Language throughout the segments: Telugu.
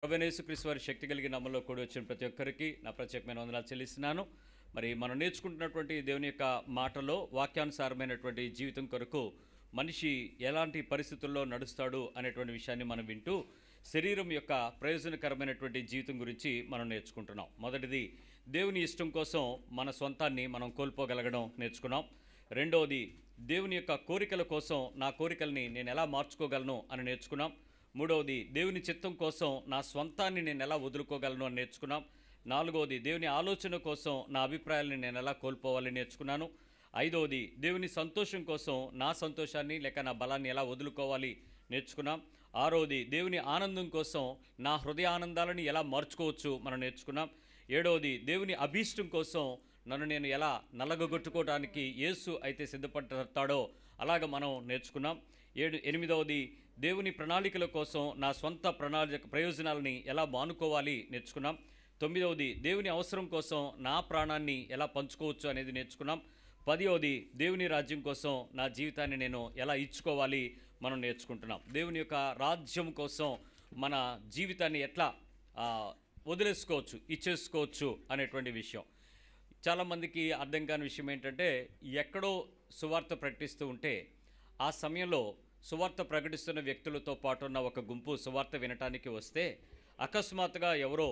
ప్రభువైన యేసుక్రీస్తు వారి శక్తి కలిగిన నామములో కూడి వచ్చిన ప్రతి ఒక్కరికి నా ప్రత్యేకమైన వందనాలు చెల్లిస్తున్నాను. మరి మనం నేర్చుకుంటున్నటువంటి దేవుని యొక్క మాటలో వాక్యానుసారమైనటువంటి జీవితం కొరకు మనిషి ఎలాంటి పరిస్థితుల్లో నడుస్తాడు అనేటువంటి విషయాన్ని మనం వింటూ శరీరం యొక్క ప్రయోజనకరమైనటువంటి జీవితం గురించి మనం నేర్చుకుంటున్నాం. మొదటిది, దేవుని ఇష్టం కోసం మన సొంతాన్ని మనం కోల్పోగలగడం నేర్చుకున్నాం. రెండవది, దేవుని యొక్క కోరికల కోసం నా కోరికల్ని నేను ఎలా మార్చుకోగలను అని నేర్చుకున్నాం. మూడవది, దేవుని చిత్తం కోసం నా స్వంతాన్ని నేను ఎలా వదులుకోగలను అని నేర్చుకున్నాం. నాలుగవది, దేవుని ఆలోచన కోసం నా అభిప్రాయాలని నేను ఎలా కోల్పోవాలని నేర్చుకున్నాను. ఐదవది, దేవుని సంతోషం కోసం నా సంతోషాన్ని లేక నా బలాన్ని ఎలా వదులుకోవాలి నేర్చుకున్నాం. ఆరవది, దేవుని ఆనందం కోసం నా హృదయ ఆనందాలను ఎలా మార్చుకోవచ్చు మనం నేర్చుకున్నాం. ఏడవది, దేవుని అభీష్టం కోసం నన్ను నేను ఎలా నలగగొట్టుకోవడానికి యేసు అయితే సిద్ధపడతాడో అలాగ మనం నేర్చుకున్నాం. ఎనిమిదవది, దేవుని ప్రణాళికల కోసం నా స్వంత ప్రయోజనాలని ఎలా మానుకోవాలి నేర్చుకున్నాం. తొమ్మిదవది, దేవుని అవసరం కోసం నా ప్రాణాన్ని ఎలా పంచుకోవచ్చు అనేది నేర్చుకున్నాం. పదవది, దేవుని రాజ్యం కోసం నా జీవితాన్ని నేను ఎలా ఇచ్చుకోవాలి మనం నేర్చుకుంటున్నాం. దేవుని యొక్క రాజ్యం కోసం మన జీవితాన్ని ఎట్లా వదిలేసుకోవచ్చు, ఇచ్చేసుకోవచ్చు అనేటువంటి విషయం చాలామందికి అర్థం కాని విషయం ఏంటంటే, ఎక్కడో సువార్త ప్రకటిస్తూ ఉంటే ఆ సమయంలో సువార్త ప్రకటిస్తున్న వ్యక్తులతో పాటు ఉన్న ఒక గుంపు సువార్త వినటానికి వస్తే అకస్మాత్తుగా ఎవరో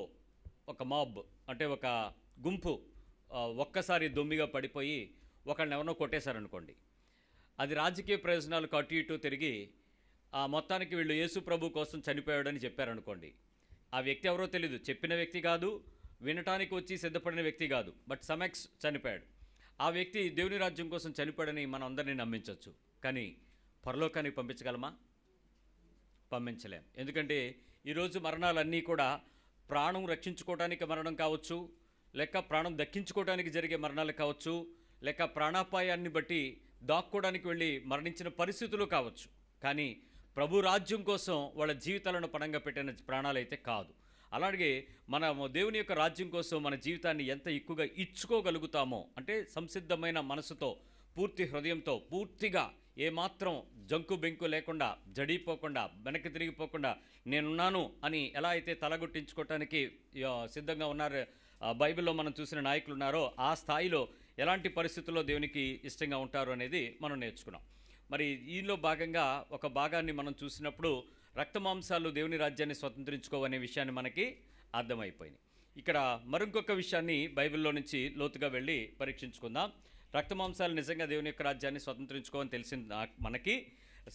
ఒక మాబ్ అంటే ఒక గుంపు ఒక్కసారి దొమ్మిగా పడిపోయి ఒకళ్ళని ఎవరినో కొట్టేశారనుకోండి. అది రాజకీయ ప్రయోజనాలకు అటు ఇటు తిరిగి ఆ మొత్తానికి వీళ్ళు యేసు ప్రభు కోసం చనిపోయాడని చెప్పారనుకోండి. ఆ వ్యక్తి ఎవరో తెలీదు, చెప్పిన వ్యక్తి కాదు, వినటానికి వచ్చి సిద్ధపడిన వ్యక్తి కాదు, బట్ సమెక్స్ చనిపోయాడు. ఆ వ్యక్తి దేవుని రాజ్యం కోసం చనిపోయాడని మనం అందరినీ నమ్మించవచ్చు. కానీ పరలోకానికి పంపించగలమా? పంపించలేం. ఎందుకంటే ఈరోజు మరణాలన్నీ కూడా ప్రాణం రక్షించుకోవడానికి మరణం కావచ్చు, లేక ప్రాణం దక్కించుకోవడానికి జరిగే మరణాలు కావచ్చు, లేక ప్రాణాపాయాన్ని బట్టి దాక్కోవడానికి వెళ్ళి మరణించిన పరిస్థితులు కావచ్చు. కానీ ప్రభు రాజ్యం కోసం వాళ్ళ జీవితాలను పణంగా పెట్టిన ప్రాణాలు అయితే కాదు. అలాగే మనము దేవుని యొక్క రాజ్యం కోసం మన జీవితాన్ని ఎంత ఎక్కువగా ఇచ్చుకోగలుగుతామో, అంటే సంసిద్ధమైన మనసుతో, పూర్తి హృదయంతో, పూర్తిగా ఏమాత్రం జంకు బెంకు లేకుండా, జడిపోకుండా, వెనక్కి తిరిగిపోకుండా నేనున్నాను అని ఎలా అయితే తలగొట్టించుకోవటానికి సిద్ధంగా ఉన్నారు బైబిల్లో మనం చూసిన నాయకులు ఉన్నారో, ఆ స్థాయిలో ఎలాంటి పరిస్థితుల్లో దేవునికి ఇష్టంగా ఉంటారు అనేది మనం నేర్చుకున్నాం. మరి దీనిలో భాగంగా ఒక భాగాన్ని మనం చూసినప్పుడు రక్తమాంసాలు దేవుని రాజ్యాన్ని స్వతంత్రించుకోవనే విషయాన్ని మనకి అర్థమైపోయింది. ఇక్కడ మరొక విషయాన్ని బైబిల్లో నుంచి లోతుగా వెళ్ళి పరీక్షించుకుందాం. రక్తమాంసాలు నిజంగా దేవుని యొక్క రాజ్యాన్ని స్వతంత్రించుకోవని తెలిసిన మనకి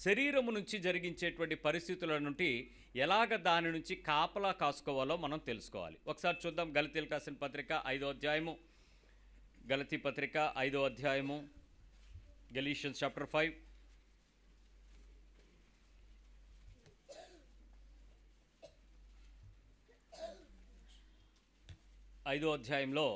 శరీరము నుంచి జరిగించేటువంటి పరిస్థితుల నుండి ఎలాగ దాని నుంచి కాపలా కాసుకోవాలో మనం తెలుసుకోవాలి. ఒకసారి చూద్దాం. గలతీయులకు రాసిన పత్రిక 5వ అధ్యాయము, గలతీ పత్రిక 5వ అధ్యాయము, గలీషియన్స్ చాప్టర్ 5. 5వ అధ్యాయంలో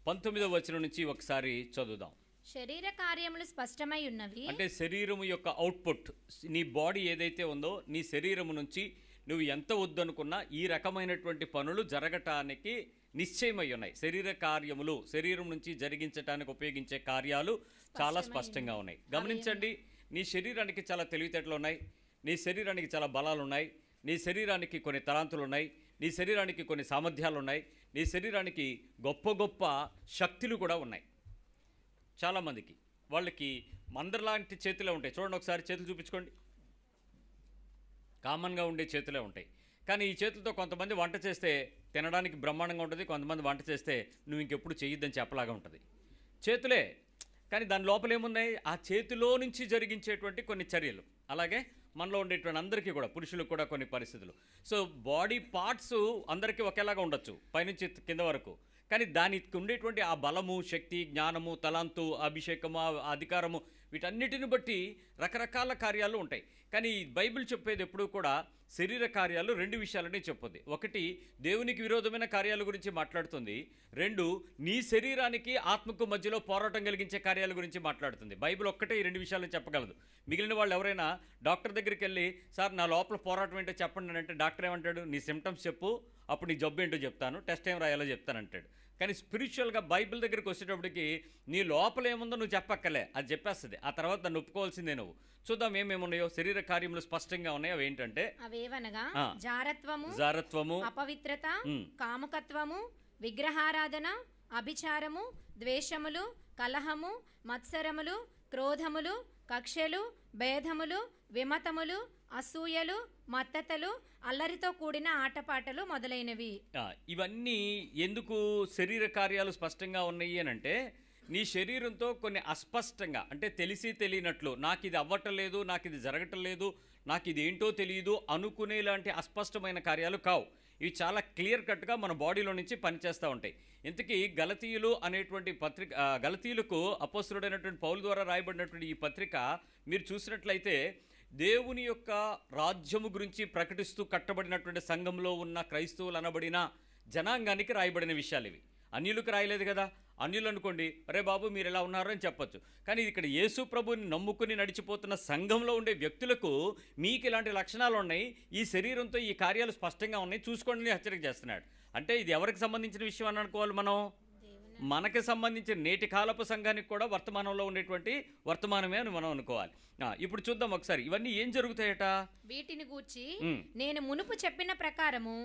19వ వచనం నుంచి ఒకసారి చదువుదాం. శరీర కార్యములు స్పష్టమై ఉన్నవి. అంటే శరీరము యొక్క అవుట్పుట్, నీ బాడీ ఏదైతే ఉందో, నీ శరీరము నుంచి నువ్వు ఎంత వద్దనుకున్నా ఈ రకమైనటువంటి పనులు జరగటానికి నిశ్చయమై ఉన్నాయి. శరీర కార్యములు, శరీరం నుంచి జరిగించడానికి ఉపయోగించే కార్యాలు చాలా స్పష్టంగా ఉన్నాయి. గమనించండి, నీ శరీరానికి చాలా తెలివితేటలు ఉన్నాయి, నీ శరీరానికి చాలా బలాలు ఉన్నాయి, నీ శరీరానికి కొన్ని తలాంతులు ఉన్నాయి, నీ శరీరానికి కొన్ని సామర్థ్యాలు ఉన్నాయి, నీ శరీరానికి గొప్ప గొప్ప శక్తులు కూడా ఉన్నాయి. చాలామందికి వాళ్ళకి మందరలాంటి చేతులే ఉంటాయి. చూడండి, ఒకసారి చేతులు చూపించుకోండి. కామన్గా ఉండే చేతులే ఉంటాయి. కానీ ఈ చేతులతో కొంతమంది వంట చేస్తే తినడానికి బ్రహ్మాండంగా ఉంటుంది, కొంతమంది వంట చేస్తే నువ్వు ఇంకెప్పుడు చేయొద్దని చెప్పలాగా ఉంటుంది. చేతులే, కానీ దాని లోపల ఏమున్నాయి? ఆ చేతిలో నుంచి జరిగించేటువంటి కొన్ని చర్యలు. అలాగే మనలో ఉండేటువంటి అందరికీ కూడా, పురుషులకు కూడా కొన్ని పరిస్థితులు. సో బాడీ పార్ట్స్ అందరికీ ఒకేలాగా ఉండొచ్చు, పైనుంచి కింద వరకు. కానీ దానికి ఉండేటువంటి ఆ బలము, శక్తి, జ్ఞానము, తలాంతు, అభిషేకము, అధికారము, వీటన్నిటిని బట్టి రకరకాల కార్యాలు ఉంటాయి. కానీ బైబిల్ చెప్పేది ఎప్పుడూ కూడా శరీర కార్యాలు రెండు విషయాలని చెప్పుద్ది. ఒకటి, దేవునికి విరోధమైన కార్యాల గురించి మాట్లాడుతుంది. రెండు, నీ శరీరానికి ఆత్మకు మధ్యలో పోరాటం కలిగించే కార్యాల గురించి మాట్లాడుతుంది. బైబిల్ ఒక్కటే ఈ రెండు విషయాలను చెప్పగలదు. మిగిలిన వాళ్ళు ఎవరైనా డాక్టర్ దగ్గరికి వెళ్ళి, సార్ నా లోపల పోరాటం ఏంటో చెప్పండి అంటే డాక్టర్ ఏమంటాడు? నీ సిమ్టమ్స్ చెప్పు, అప్పుడు నీ జబ్బు ఏంటో చెప్తాను, టెస్ట్ ఏం రాయాలో చెప్తానంటాడు. కానీ స్పిరిచువల్గా బైబిల్ దగ్గరికి వచ్చేటప్పటికి నీ లోపల ఏముందో నువ్వు చెప్పక్కలే, అది చెప్పేస్తుంది. ఆ తర్వాత దాన్ని ఒప్పుకోవాల్సిందే. చూద్దాం ఏమేమి ఉన్నాయో. శరీర కార్యములు స్పష్టంగా ఉన్నాయి. అవి ఏంటంటే అవేవనగా ఆ. జారత్వము, అపవిత్రత, ఉమ్, కాముకత్వము, విగ్రహారాధన, అభిచారము, ద్వేషములు, కలహము, మత్సరములు, క్రోధములు, కక్షలు, భేదములు, విమతములు, అసూయలు, మత్తతలు, అల్లరితో కూడిన ఆటపాటలు మొదలైనవి. ఇవన్నీ ఎందుకు శరీర కార్యాలు స్పష్టంగా ఉన్నాయి అని అంటే, నీ శరీరంతో కొన్ని అస్పష్టంగా, అంటే తెలిసి తెలియనట్లు, నాకు ఇది అవ్వటం లేదు, నాకు ఇది జరగటం లేదు, నాకు ఇది ఏంటో తెలియదు అనుకునేలాంటి అస్పష్టమైన కార్యాలు కావు. ఇవి చాలా క్లియర్ కట్గా మన బాడీలో నుంచి పనిచేస్తూ ఉంటాయి. ఇంతకీ గలతీయులు అనేటువంటి పత్రిక, గలతీయులకు అపోస్తలుడైనటువంటి పౌలు ద్వారా రాయబడినటువంటి ఈ పత్రిక మీరు చూసినట్లయితే దేవుని యొక్క రాజ్యము గురించి ప్రకటిస్తూ కట్టబడినటువంటి సంఘంలో ఉన్న క్రైస్తవులు అనబడిన జనాంగానికి రాయబడిన విషయాలు ఇవి. అన్యులకు రాయలేదు కదా. అన్యులు అనుకోండి, అరే బాబు మీరు ఎలా ఉన్నారు అని చెప్పొచ్చు. కానీ ఇక్కడ యేసు ప్రభుని నమ్ముకుని నడిచిపోతున్న సంఘంలో ఉండే వ్యక్తులకు మీకు ఇలాంటి లక్షణాలు ఉన్నాయి, ఈ శరీరంతో ఈ కార్యాలు స్పష్టంగా ఉన్నాయి, చూసుకోండి అని హెచ్చరిక చేస్తున్నాడు. అంటే ఇది ఎవరికి సంబంధించిన విషయం అని అనుకోవాలి మనం? మనకి సంబంధించిన నేటి కాలపు సంఘానికి కూడా వర్తమానంలో ఉండేటువంటి వర్తమానమే అని మనం అనుకోవాలి. ఇప్పుడు చూద్దాం ఒకసారి ఇవన్నీ ఏం జరుగుతాయట. వీటిని గూర్చి నేను మునుపు చెప్పిన ప్రకారము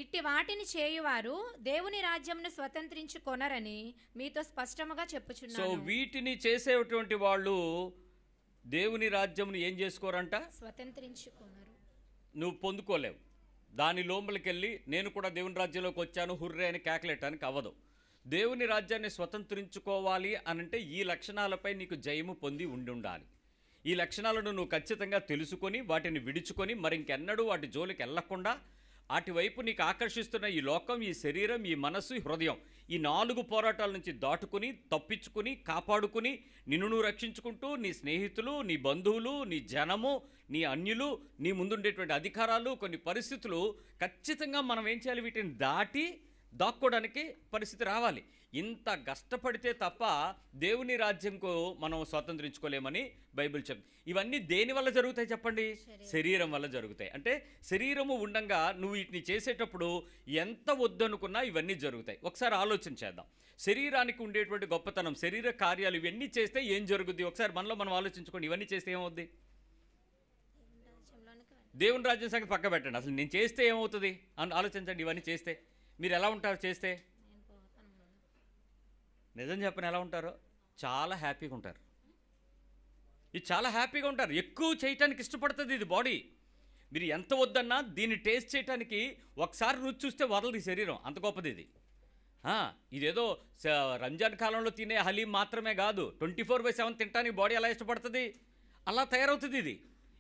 ఇట్టి వాటిని చేయువారు దేవుని రాజ్యమును స్వతంత్రించుకొనరని మీతో స్పష్టముగా చెప్పుచున్నాను. సో వీటిని చేసేటువంటి వాళ్ళు దేవుని రాజ్యమును ఏం చేసుకోరంట? స్వతంత్రించుకొనరు. నువ్వు పొందుకోలేవు. దాని లోపలికెళ్ళి నేను కూడా దేవుని రాజ్యంలోకి వచ్చాను హుర్రే అని కేకలేటానికి అవ్వదు. దేవుని రాజ్యాన్ని స్వతంత్రించుకోవాలి అనంటే ఈ లక్షణాలపై నీకు జయము పొంది ఉండాలి. ఈ లక్షణాలను నువ్వు ఖచ్చితంగా తెలుసుకొని వాటిని విడుచుకొని మరింకెన్నడూ వాటి జోలికి వెళ్లకుండా, అటువైపు నీకు ఆకర్షిస్తున్న ఈ లోకం, ఈ శరీరం, ఈ మనస్సు, ఈ హృదయం, ఈ 4 పోరాటాల నుంచి దాటుకుని తప్పించుకుని కాపాడుకుని నిన్ను నువ్వు రక్షించుకుంటూ నీ స్నేహితులు, నీ బంధువులు, నీ జనము, నీ అన్యులు, నీ ముందుండేటువంటి అధికారాలు, కొన్ని పరిస్థితులు ఖచ్చితంగా మనం ఏం చేయాలి? వీటిని దాటి దాక్కోవడానికి పరిస్థితి రావాలి. ఇంత కష్టపడితే తప్ప దేవుని రాజ్యంకు మనం స్వాతంత్రించుకోలేమని బైబిల్ చెప్తుంది. ఇవన్నీ దేని వల్ల జరుగుతాయి చెప్పండి? శరీరం వల్ల జరుగుతాయి. అంటే శరీరము ఉండంగా నువ్వు వీటిని చేసేటప్పుడు ఎంత వద్దనుకున్నా ఇవన్నీ జరుగుతాయి. ఒకసారి ఆలోచన చేద్దాం. శరీరానికి ఉండేటువంటి గొప్పతనం, శరీర కార్యాలు ఇవన్నీ చేస్తే ఏం జరుగుద్ది? ఒకసారి మనలో మనం ఆలోచించుకోండి. ఇవన్నీ చేస్తే ఏమవుద్ది? దేవుని రాజ్యం సంగతి పక్క పెట్టండి. అసలు నేను చేస్తే ఏమవుతుంది అని ఆలోచించండి. ఇవన్నీ చేస్తే మీరు ఎలా ఉంటారు? చేస్తే నిజం చెప్పని ఎలా ఉంటారో చాలా హ్యాపీగా ఉంటారు. ఇది చాలా హ్యాపీగా ఉంటారు. ఎక్కువ చేయటానికి ఇష్టపడుతుంది ఇది బాడీ. మీరు ఎంత వద్దన్నా దీన్ని టేస్ట్ చేయడానికి ఒకసారి రుచి చూస్తే వదలదు ఈ శరీరం, అంత గొప్పది ఇది. ఇదేదో రంజాన్ కాలంలో తినే హలీం మాత్రమే కాదు, 24/7 తినడానికి బాడీ ఎలా ఇష్టపడుతుంది అలా తయారవుతుంది ఇది.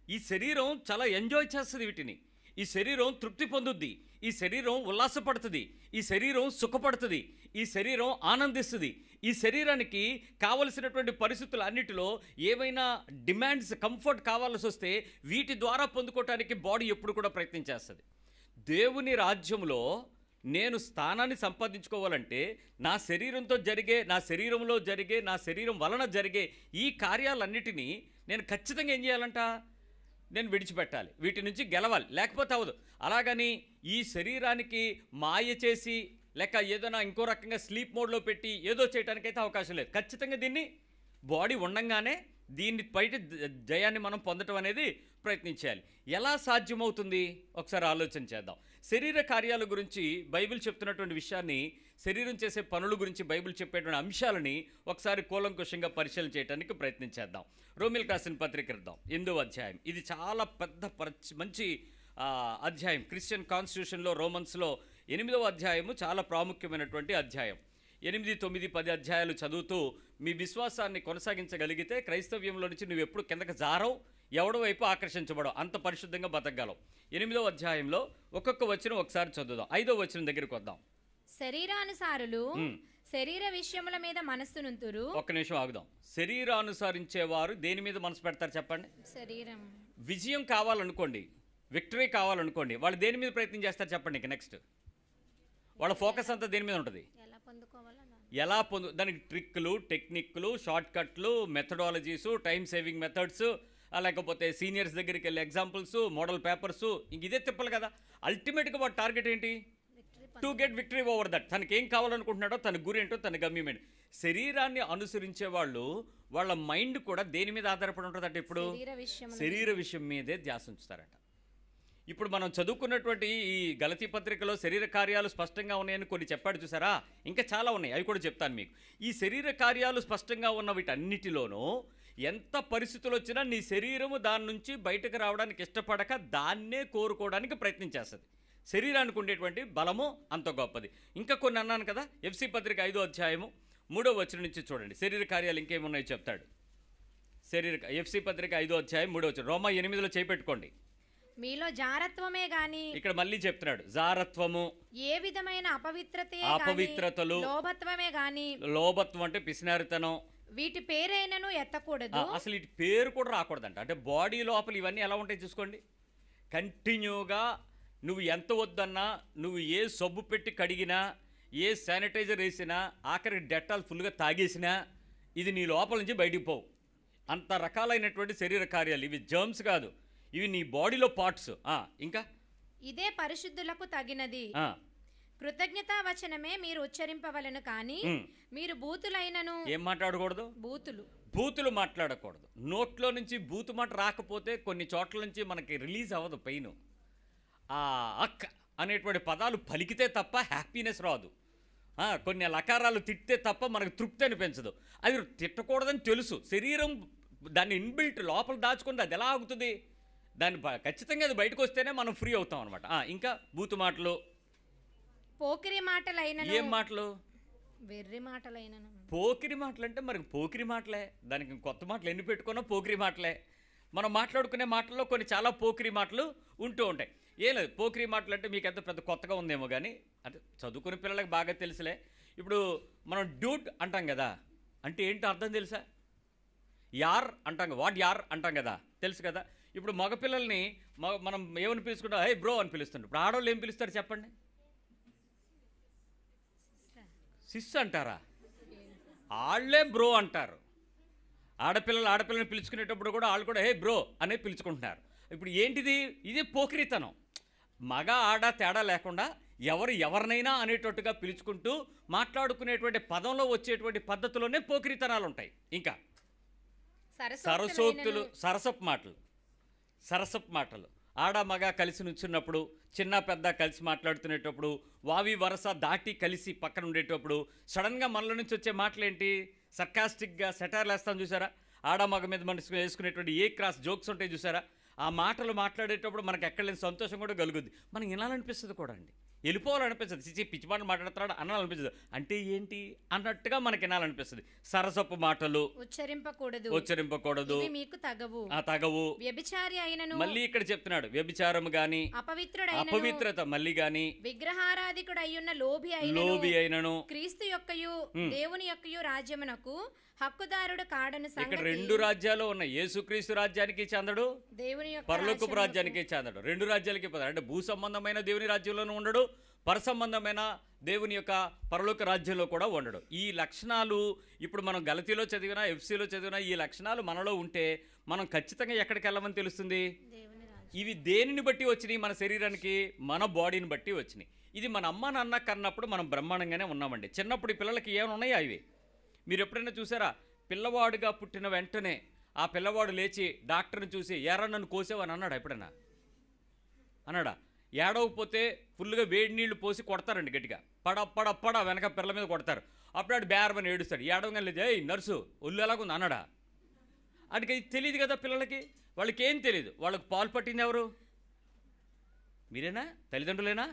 ఈ శరీరం చాలా ఎంజాయ్ చేస్తుంది వీటిని. ఈ శరీరం తృప్తి పొందుద్ది. ఈ శరీరం ఉల్లాసపడుతుంది. ఈ శరీరం సుఖపడుతుంది. ఈ శరీరం ఆనందిస్తుంది. ఈ శరీరానికి కావలసినటువంటి పరిస్థితులు అన్నిటిలో ఏవైనా డిమాండ్స్, కంఫర్ట్ కావాల్సి వస్తే వీటి ద్వారా పొందుకోవటానికి బాడీ ఎప్పుడు కూడా ప్రయత్నం చేస్తుంది. దేవుని రాజ్యంలో నేను స్థానాన్ని సంపాదించుకోవాలంటే నా శరీరంతో జరిగే, నా శరీరంలో జరిగే, నా శరీరం వలన జరిగే ఈ కార్యాలన్నిటినీ నేను ఖచ్చితంగా ఏం చేయాలంట? నేను విడిచిపెట్టాలి. వీటి నుంచి గెలవాలి, లేకపోతే అవ్వదు. అలాగని ఈ శరీరానికి మాయ చేసి లేక ఏదైనా ఇంకో రకంగా స్లీప్ మోడ్లో పెట్టి ఏదో చేయడానికైతే అవకాశం లేదు. ఖచ్చితంగా దీన్ని బాడీ ఉండంగానే దీన్ని బయట జయాన్ని మనం పొందటం అనేది ప్రయత్నించాలి. ఎలా సాధ్యమవుతుంది ఒకసారి ఆలోచన చేద్దాం. శరీర కార్యాల గురించి బైబిల్ చెప్తున్నటువంటి విషయాన్ని, శరీరం చేసే పనుల గురించి బైబిల్ చెప్పేటువంటి అంశాలని ఒకసారి కూలంకుషంగా పరిశీలన చేయడానికి ప్రయత్నించేద్దాం. రోమిల్కి రాసిన పత్రిక ఇద్దాం, 8వ అధ్యాయం. ఇది చాలా పెద్ద మంచి అధ్యాయం. క్రిస్టియన్ కాన్స్టిట్యూషన్లో రోమన్స్లో 8వ అధ్యాయము చాలా ప్రాముఖ్యమైనటువంటి అధ్యాయం. 8, 9, 10 అధ్యాయాలు చదువుతూ మీ విశ్వాసాన్ని కొనసాగించగలిగితే క్రైస్తవ్యంలో నుంచి నువ్వు ఎప్పుడు కిందకి జారవు, ఎవడో వైపు ఆకర్షించబడవు, అంత పరిశుద్ధంగా బతకగలవు. 8వ అధ్యాయంలో ఒక్కొక్క వచనం ఒకసారి చదువుదాం. 5వ వచనం దగ్గరికి వద్దాం. శరీరానుసారులు శరీర విషయముల మీద మనస్సునుంతురు. ఒక్క నిమిషం ఆగుదాం. శరీరానుసరించేవారు దేని మీద మనసు పెడతారు చెప్పండి? శరీరం. విజయం కావాలనుకోండి, విక్టరీ కావాలనుకోండి, వాళ్ళు దేని మీద ప్రయత్నం చేస్తారు చెప్పండి? ఇక నెక్స్ట్ వాళ్ళ ఫోకస్ అంతా దేని మీద ఉంటుంది? దానికి ట్రిక్లు, టెక్నిక్లు, షార్ట్ కట్లు, మెథడాలజీసు, టైం సేవింగ్ మెథడ్స్, లేకపోతే సీనియర్స్ దగ్గరికి వెళ్ళే ఎగ్జాంపుల్స్, మోడల్ పేపర్స్, ఇంక ఇదే తిప్పలు కదా. అల్టిమేట్గా వాటి టార్గెట్ ఏంటి? To get victory over that. తనకి ఏం కావాలనుకుంటున్నాడో, తన గురి ఏంటో, తన గమ్యం ఏంటో. శరీరాన్ని అనుసరించే వాళ్ళు వాళ్ళ మైండ్ కూడా దేని మీద ఆధారపడి ఉంటుందంటే ఇప్పుడు శరీర విషయం మీదే ధ్యాస ఉంచుతారట. ఇప్పుడు మనం చదువుకున్నటువంటి ఈ గలతీ పత్రికలో శరీర కార్యాలు స్పష్టంగా ఉన్నాయని కొన్ని చెప్పాడు చూసారా, ఇంకా చాలా ఉన్నాయి, అవి కూడా చెప్తాను మీకు. ఈ శరీర కార్యాలు స్పష్టంగా ఉన్న వీటన్నిటిలోనూ ఎంత పరిస్థితులు వచ్చినా నీ శరీరము దాని నుంచి బయటకు రావడానికి ఇష్టపడక దాన్నే కోరుకోవడానికి ప్రయత్నం చేస్తుంది. శరీరానికి ఉండేటువంటి బలము అంత గొప్పది. ఇంకా కొన్ని అన్నాను కదా, ఎఫ్సి పత్రిక 5వ అధ్యాయము 3వ వచనం నుంచి చూడండి, శరీర కార్యాలు ఇంకేమున్నాయో చెప్తాడు. ఎఫ్సి పత్రిక 5వ అధ్యాయం 3వ వచనం, రోమా 8లో చేపెట్టుకోండి. మీలో జారత్వమే గాని, ఇక్కడ మళ్ళీ చెప్తున్నాడు, జారత్వము, ఏ విధమైన అపవిత్రతలు, లోభత్వమే గాని, లోభత్వం అంటే పిసినారితనం, వీటి పేరైనను ఎత్తకూడదు. అసలు ఇటు పేరు కూడా రాకూడదంట. అంటే బాడీ లోపల ఇవన్నీ ఎలా ఉంటాయి చూసుకోండి. కంటిన్యూగా నువ్వు ఎంత వద్దన్నా, నువ్వు ఏ సబ్బు పెట్టి కడిగినా, ఏ శానిటైజర్ వేసినా, ఆఖరికి డెటాల్ ఫుల్గా తాగేసినా ఇది నీ లోపల నుంచి బయటికి పోవు. అంత రకాలైనటువంటి శరీర కార్యాలు ఇవి. జర్మ్స్ కాదు, ఇవి నీ బాడీలో పార్ట్స్. ఇంకా ఇదే పరిశుద్ధులకు తగినది. కృతజ్ఞతా వచనమే మీరు ఉచ్చరింపవలను, కానీ మీరు బూతులైనను ఏం మాట్లాడకూడదు, బూతులు మాట్లాడకూడదు. నోట్లో నుంచి బూతు మాట రాకపోతే కొన్ని చోట్ల నుంచి మనకి రిలీజ్ అవ్వదు పెయిన్. అక్ అనేటువంటి పదాలు పలికితే తప్ప హ్యాపీనెస్ రాదు. కొన్ని లకారాలు తిట్టితే తప్ప మనకు తృప్తి అనిపించదు. అది తిట్టకూడదని తెలుసు, శరీరం దాన్ని ఇన్బిల్ట్ లోపల దాచుకుంది, అది ఎలా ఆగుతుంది? దాన్ని ఖచ్చితంగా అది బయటకు వస్తేనే మనం ఫ్రీ అవుతాం అనమాట. ఇంకా బూతు మాటలు, పోకిరి మాటలైనను. ఏం మాటలు? వెర్రి మాటలైనను. పోకిరి మాటలు అంటే మరి పోకిరి మాటలే, దానికి కొత్త మాటలు ఎన్ని పెట్టుకున్నా పోకిరి మాటలే. మనం మాట్లాడుకునే మాటల్లో కొన్ని చాలా పోకిరి మాటలు ఉంటూ ఉంటాయి. ఏం లేదు, పోకిరి మాటలు అంటే మీకు ఎంత పెద్ద కొత్తగా ఉందేమో కానీ అంటే చదువుకునే పిల్లలకి బాగా తెలుసులే. ఇప్పుడు మనం డ్యూట్ అంటాం కదా, అంటే ఏంటో అర్థం తెలుసా? యార్ అంటాం కదా, వాట్ యార్ అంటాం కదా, తెలుసు కదా. ఇప్పుడు మగపిల్లల్ని మనం ఏమని పిలుచుకుంటాం? హే బ్రో అని పిలుస్తుంటాం. ఇప్పుడు ఆడవాళ్ళు ఏం పిలుస్తారు చెప్పండి? సిస్ అంటారా? వాళ్ళే బ్రో అంటారు. ఆడపిల్లని పిలుచుకునేటప్పుడు కూడా వాళ్ళు కూడా హే బ్రో అనే పిలుచుకుంటున్నారు. ఇప్పుడు ఏంటిది? ఇది పోకిరితనం. మగ ఆడ తేడా లేకుండా ఎవరినైనా అనేటట్టుగా పిలుచుకుంటూ మాట్లాడుకునేటువంటి పదంలో వచ్చేటువంటి పద్ధతిలోనే పోకిరితనాలు ఉంటాయి. ఇంకా సరసోక్తులు, సరసపు మాటలు ఆడ మగ కలిసి నుంచున్నప్పుడు, చిన్న పెద్ద కలిసి మాట్లాడుతునేటప్పుడు, వావి వరస దాటి కలిసి పక్కన ఉండేటప్పుడు సడన్గా మనలో నుంచి వచ్చే మాటలేంటి? సర్కాస్టిక్గా సెటైర్లు వేస్తాం చూసారా? ఆడ మగ మీద మనసు వేసుకునేటువంటి ఏ క్రాస్ జోక్స్ ఉంటాయి చూసారా? ఆ మాటలు మాట్లాడేటప్పుడు మనకు ఎక్కడ లేని సంతోషం కూడా కలుగుద్ది. మనం వినాలనిపిస్తుంది కూడా అండి, వెళ్ళిపోవాలనిపిస్తుంది. చిచి పిచ్చి మాటలు మాట్లాడుతున్నాడు అనాలనిపిస్తుంది. అంటే ఏంటి అన్నట్టుగా మనకి వినాలనిపిస్తుంది. సరసపు మాటలు ఉచ్చరింపకూడదు, మీకు తగవు. వ్యభిచారి అయినను, మళ్ళీ ఇక్కడ చెప్తున్నాడు, వ్యభిచారము గాని, అపవిత్రత మళ్ళీ గాని, విగ్రహారాధికుడు అయ్యున్న లోభి అయినను, క్రీస్తు యొక్కయు దేవుని యొక్కయు రాజ్యమునకు హక్కుదారుడు కాడను. ఇక్కడ రెండు రాజ్యాలు ఉన్నాయి. యేసుక్రీస్తు రాజ్యానికి చెందడు, దేవుని పరలోకపు రాజ్యానికి చెందడు. రెండు రాజ్యాలకి అంటే భూ సంబంధమైన దేవుని రాజ్యంలోనూ ఉండడు, పర సంబంధమైన దేవుని యొక్క పరలోక రాజ్యంలో కూడా ఉండడు. ఈ లక్షణాలు ఇప్పుడు మనం గలతీలో చదివినా, ఎఫ్సీలో చదివినా ఈ లక్షణాలు మనలో ఉంటే మనం ఖచ్చితంగా ఎక్కడికి వెళ్ళమని తెలుస్తుంది. ఇవి దేనిని బట్టి వచ్చినాయి? మన శరీరానికి, మన బాడీని బట్టి వచ్చినాయి. ఇది మన అమ్మ నాన్న కన్నప్పుడు మనం బ్రహ్మాండంగానే ఉన్నామండి. చిన్నప్పుడు ఈ పిల్లలకి ఏమైనా ఉన్నాయా? ఇవి మీరు ఎప్పుడైనా చూసారా? పిల్లవాడుగా పుట్టిన వెంటనే ఆ పిల్లవాడు లేచి డాక్టర్ని చూసి ఎర్ర నన్ను కోసావు అని అన్నాడా? ఎప్పుడైనా అన్నాడా? ఏడవకపోతే ఫుల్గా వేడి నీళ్లు పోసి కొడతారండి గట్టిగా, పడ వెనక పిల్లల మీద కొడతారు. అప్పుడు ఆడు బేరమని ఏడుస్తాడు. ఏడవగానే లేదు, ఏయ్ నర్సు ఒళ్ళు ఎలాగుంది అన్నాడా? వాడికి అది తెలియదు కదా పిల్లలకి, వాళ్ళకి ఏం తెలియదు. వాళ్ళకి పాలు పట్టింది ఎవరు? మీరేనా? తల్లిదండ్రులేనా?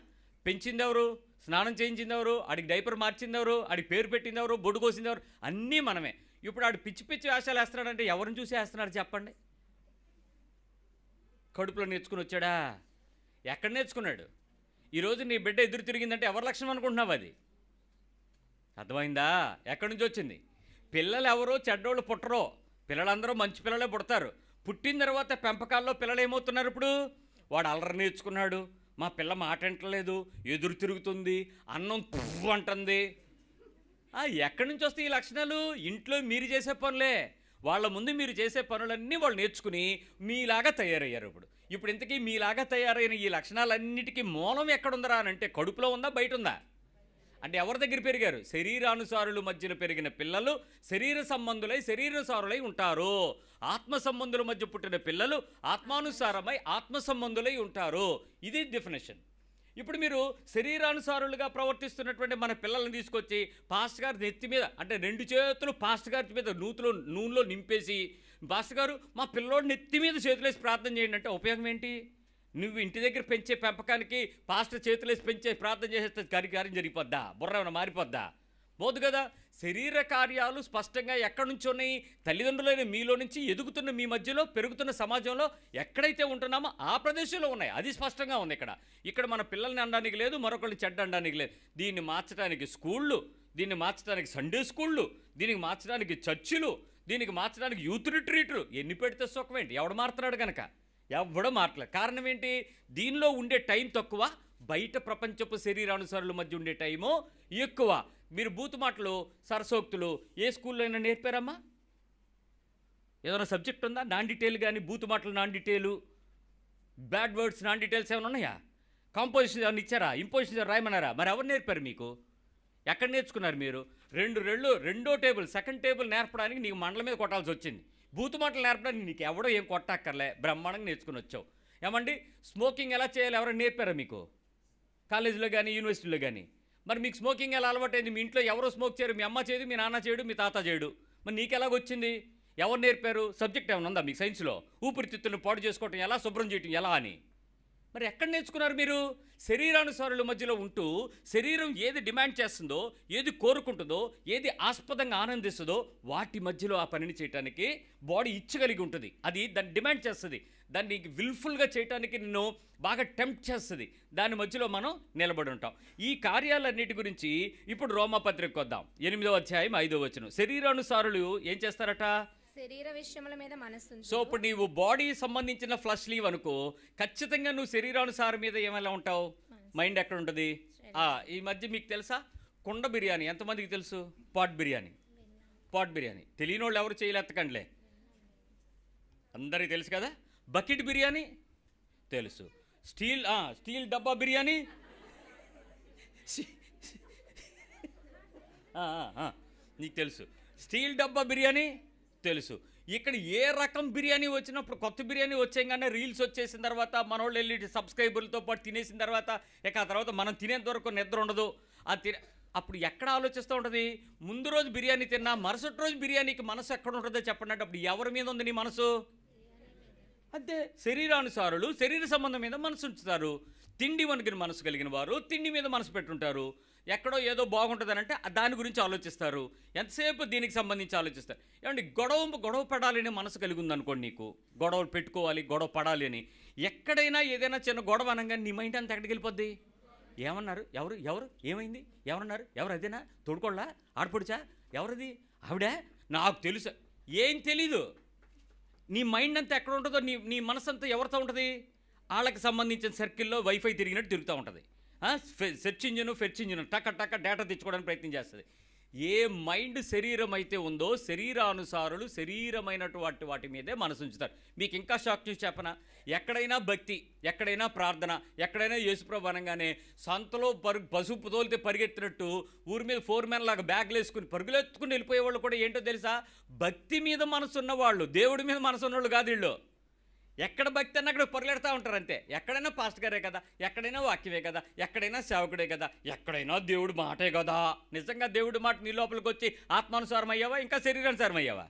పెంచింది ఎవరు? స్నానం చేయించింది ఎవరు? ఆడికి డైపర్ మార్చింది ఎవరు? ఆడికి పేరు పెట్టింది ఎవరు? బొడ్డు కోసింది ఎవరు? అన్నీ మనమే. ఇప్పుడు ఆడు పిచ్చి పిచ్చి వేషాలు వేస్తున్నాడంటే ఎవరిని చూసి వేస్తున్నాడు చెప్పండి? కడుపులో నేర్చుకుని వచ్చాడా? ఎక్కడ నేర్చుకున్నాడు? ఈరోజు నీ బిడ్డ ఎదురు తిరిగిందంటే ఎవరి లక్షణం అనుకుంటున్నావు? అది అర్థమైందా? ఎక్కడి నుంచి వచ్చింది? పిల్లలు ఎవరో చెడ్డోళ్ళు పుట్టరో, పిల్లలందరూ మంచి పిల్లలే పుడతారు. పుట్టిన తర్వాత పెంపకాల్లో పిల్లలు ఏమవుతున్నారు? ఇప్పుడు వాడు అల్లరి నేర్చుకున్నాడు, మా పిల్ల మాట అంటలేదు, ఎదురు తిరుగుతుంది, అన్నం పువ్వు అంటుంది. ఎక్కడి నుంచి వస్తాయి ఈ లక్షణాలు? ఇంట్లో మీరు చేసే పనులే. వాళ్ళ ముందు మీరు చేసే పనులన్నీ వాళ్ళు నేర్చుకుని మీలాగా తయారయ్యారు. ఇప్పుడు ఇంతకీ మీలాగా తయారైన ఈ లక్షణాలన్నిటికీ మూలం ఎక్కడుందరా అని అంటే కడుపులో ఉందా, బయట ఉందా? అంటే ఎవరి దగ్గర పెరిగారు? శరీరానుసారుల మధ్యన పెరిగిన పిల్లలు శరీర సంబంధులై ఉంటారు. ఆత్మ సంబంధుల మధ్య పుట్టిన పిల్లలు ఆత్మానుసారమై ఆత్మ సంబంధులై ఉంటారు. ఇది డెఫినేషన్. ఇప్పుడు మీరు శరీరానుసారులుగా ప్రవర్తిస్తున్నటువంటి మన పిల్లల్ని తీసుకొచ్చి పాస్టర్ గారి నెత్తి మీద, అంటే 2 చేతులు పాస్టర్ గారి మీద నూనెలో నింపేసి, పాస్టర్ గారు మా పిల్లోడు నెత్తి మీద చేతులేసి ప్రార్థన చేయండి అంటే ఉపయోగం ఏంటి? నువ్వు ఇంటి దగ్గర పెంచే పెంపకానికి పాస్టర్ చేతులేసి పెంచే ప్రార్థన చేసేస్తే కార్యం జరిగిపోద్దా? బుర్ర ఏమైనా మారిపోద్దా? పోదు కదా. శరీర కార్యాలు స్పష్టంగా ఎక్కడి నుంచి ఉన్నాయి? తల్లిదండ్రులైన మీలో నుంచి ఎదుగుతున్న మీ మధ్యలో పెరుగుతున్న సమాజంలో ఎక్కడైతే ఉంటున్నామో ఆ ప్రదేశంలో ఉన్నాయి. అది స్పష్టంగా ఉంది. ఇక్కడ మన పిల్లల్ని అనడానికి లేదు, మరొకరిని చెడ్డ అనడానికి లేదు. దీన్ని మార్చడానికి స్కూళ్ళు, దీన్ని మార్చడానికి సండే స్కూళ్ళు, దీనికి మార్చడానికి చర్చిలు, దీనికి మార్చడానికి యూత్ రిట్రీట్లు ఎన్ని పెడితే సుఖమేంటి? ఎవడు మారుతున్నాడు కనుక? ఎవడో మారట్లేదు. కారణం ఏంటి? దీనిలో ఉండే టైం తక్కువ, బయట ప్రపంచపు శరీరానుసారుల మధ్య ఉండే టైము ఎక్కువ. మీరు బూతు మాటలు, సరసోక్తులు ఏ స్కూల్లో అయినా నేర్పారమ్మా? ఏదైనా సబ్జెక్ట్ ఉందా? నాన్ డీటెయిల్ కానీ బూతు మాటలు non detail, bad words non details ఏమైనా ఉన్నాయా? కాంపోజిషన్ ఏమైనా ఇచ్చారా? ఇంపోజిషన్ రాయమన్నారా? మరి ఎవరు నేర్పారు మీకు? ఎక్కడ నేర్చుకున్నారు మీరు? రెండో టేబుల్, సెకండ్ టేబుల్ నేర్పడానికి నీకు మండల మీద కొట్టాల్సి వచ్చింది. బూతు మాటలు నేర్పడానికి నీకు ఎవడో ఏం కొట్టక్కర్లే, బ్రహ్మాండంగా నేర్చుకుని వచ్చావు. ఏమండి, స్మోకింగ్ ఎలా చేయాలి ఎవరైనా నేర్పారా మీకు? కాలేజీలో కానీ యూనివర్సిటీలో కానీ? మరి మీకు స్మోకింగ్ ఎలా అలవాటైంది? మీ ఇంట్లో ఎవరో స్మోక్ చేయరు, మీ అమ్మ చేయదు, మీ నాన్న చేయడు, మీ తాత చేయడు. మరి నీకు ఎలాగొచ్చింది? ఎవరు నేర్పారు? సబ్జెక్ట్ ఏమైనా ఉందా మీకు సైన్స్లో? ఊపిరితిత్తులను పాడు చేసుకోవటం ఎలా, శుభ్రం చేయటం ఎలా అని? మరి ఎక్కడ నేర్చుకున్నారు మీరు? శరీరానుసారుల మధ్యలో ఉంటూ శరీరం ఏది డిమాండ్ చేస్తుందో, ఏది కోరుకుంటుందో, ఏది ఆస్పదంగా ఆనందిస్తుందో వాటి మధ్యలో ఆ పనిని చేయడానికి బాడీ ఇచ్చగలిగి ఉంటుంది. అది దాన్ని డిమాండ్ చేస్తుంది, దాన్ని విల్ఫుల్గా చేయడానికి నిన్ను బాగా టెంప్ట్ చేస్తుంది. దాని మధ్యలో మనం నిలబడి ఉంటాం. ఈ కార్యాలన్నిటి గురించి ఇప్పుడు రోమాపత్రికకు వద్దాం. 8వ అధ్యాయం 5వ వచనం. శరీరానుసారులు ఏం చేస్తారట? శరీర విషయముల మీద మనసు. సో ఇప్పుడు నీవు బాడీ సంబంధించిన ఫ్లష్ లీవ్ అనుకో, ఖచ్చితంగా నువ్వు శరీరానుసారం మీద ఏమైనా ఉంటావు. మైండ్ ఎక్కడ ఉంటుంది? ఈ మధ్య మీకు తెలుసా కుండ బిర్యానీ ఎంతమందికి తెలుసు? పాట్ బిర్యానీ తెలియని వాళ్ళు ఎవరు చేయలేత్తకండిలే, అందరికీ తెలుసు కదా. బకెట్ బిర్యానీ తెలుసు, స్టీల్ డబ్బా బిర్యానీ నీకు తెలుసు, స్టీల్ డబ్బా బిర్యానీ తెలుసు. ఇక్కడ ఏ రకం బిర్యానీ వచ్చినప్పుడు, కొత్త బిర్యానీ వచ్చేగానే రీల్స్ వచ్చేసిన తర్వాత మనోళ్ళు వెళ్ళి సబ్స్క్రైబర్లతో పాటు తినేసిన తర్వాత ఇక ఆ తర్వాత మనం తినేంత వరకు నిద్ర ఉండదు. అప్పుడు ఎక్కడ ఆలోచిస్తూ ఉంటుంది? ముందు రోజు బిర్యానీ తిన్నా మరుసటి రోజు బిర్యానీకి మనసు ఎక్కడ ఉంటుందో చెప్పండి అంటే అప్పుడు ఎవరి మీద ఉంది నీ మనసు? అంతే. శరీరానుసారులు శరీర సంబంధం మీద మనసు ఉంచుతారు. తిండి వణికిన మనసు కలిగిన వారు తిండి మీద మనసు పెట్టుంటారు. ఎక్కడో ఏదో బాగుంటుందనంటే దాని గురించి ఆలోచిస్తారు. ఎంతసేపు దీనికి సంబంధించి ఆలోచిస్తారు. ఏమండి, గొడవ పడాలని మనసు కలిగి ఉందనుకోండి, నీకు గొడవలు పెట్టుకోవాలి, గొడవ పడాలి అని, ఎక్కడైనా ఏదైనా చిన్న గొడవ అనగానే నీ మైండ్ అంతా ఎక్కడికి వెళ్ళిపోద్ది? ఏమన్నారు? ఎవరు ఏమైంది? ఎవరన్నారు? ఎవరు? అదేనా? తోడుకోళ్ళా? ఆడపడుచా? ఎవరిది? ఆవిడా? నాకు తెలుసు. ఏం తెలీదు. నీ మైండ్ అంతా ఎక్కడ ఉంటుందో, నీ మనసు అంతా ఎవరితో ఉంటుంది? వాళ్ళకి సంబంధించిన సర్కిల్లో వైఫై తిరిగినట్టు తిరుగుతూ ఉంటుంది. సెర్చ్ ఇంజిన్ ఫెర్చ్ ఇంజిన్ టక్క డేటా తెచ్చుకోవడానికి ప్రయత్నం చేస్తుంది. ఏ మైండ్ శరీరం అయితే ఉందో శరీరానుసారులు శరీరమైనటువంటి వాటి మీదే మనసు ఉంచుతారు. మీకు ఇంకా షాక్ చూసి చెప్పనా? ఎక్కడైనా భక్తి, ఎక్కడైనా ప్రార్థన, ఎక్కడైనా యేసుప్రభు అనగానే సంతలో పసుపు తోలితే పరిగెత్తినట్టు ఊరి మీద 4 men లాగా బ్యాగ్లు వేసుకుని పరుగులెత్తుకుని వెళ్ళిపోయేవాళ్ళు కూడా ఏంటో తెలుసా? భక్తి మీద మనసు ఉన్నవాళ్ళు, దేవుడి మీద మనసు ఉన్నవాళ్ళు కాదు వీళ్ళు. ఎక్కడ భక్తి అన్న అక్కడ పొరలెడతా ఉంటారు అంతే. ఎక్కడైనా పాస్టర్ గారే కదా, ఎక్కడైనా వాక్యమే కదా, ఎక్కడైనా సేవకుడే కదా, ఎక్కడైనా దేవుడి మాటే కదా. నిజంగా దేవుడి మాట నీ లోపలికి వచ్చి ఆత్మానుసారం అయ్యావా, ఇంకా శరీరానుసారం అయ్యావా?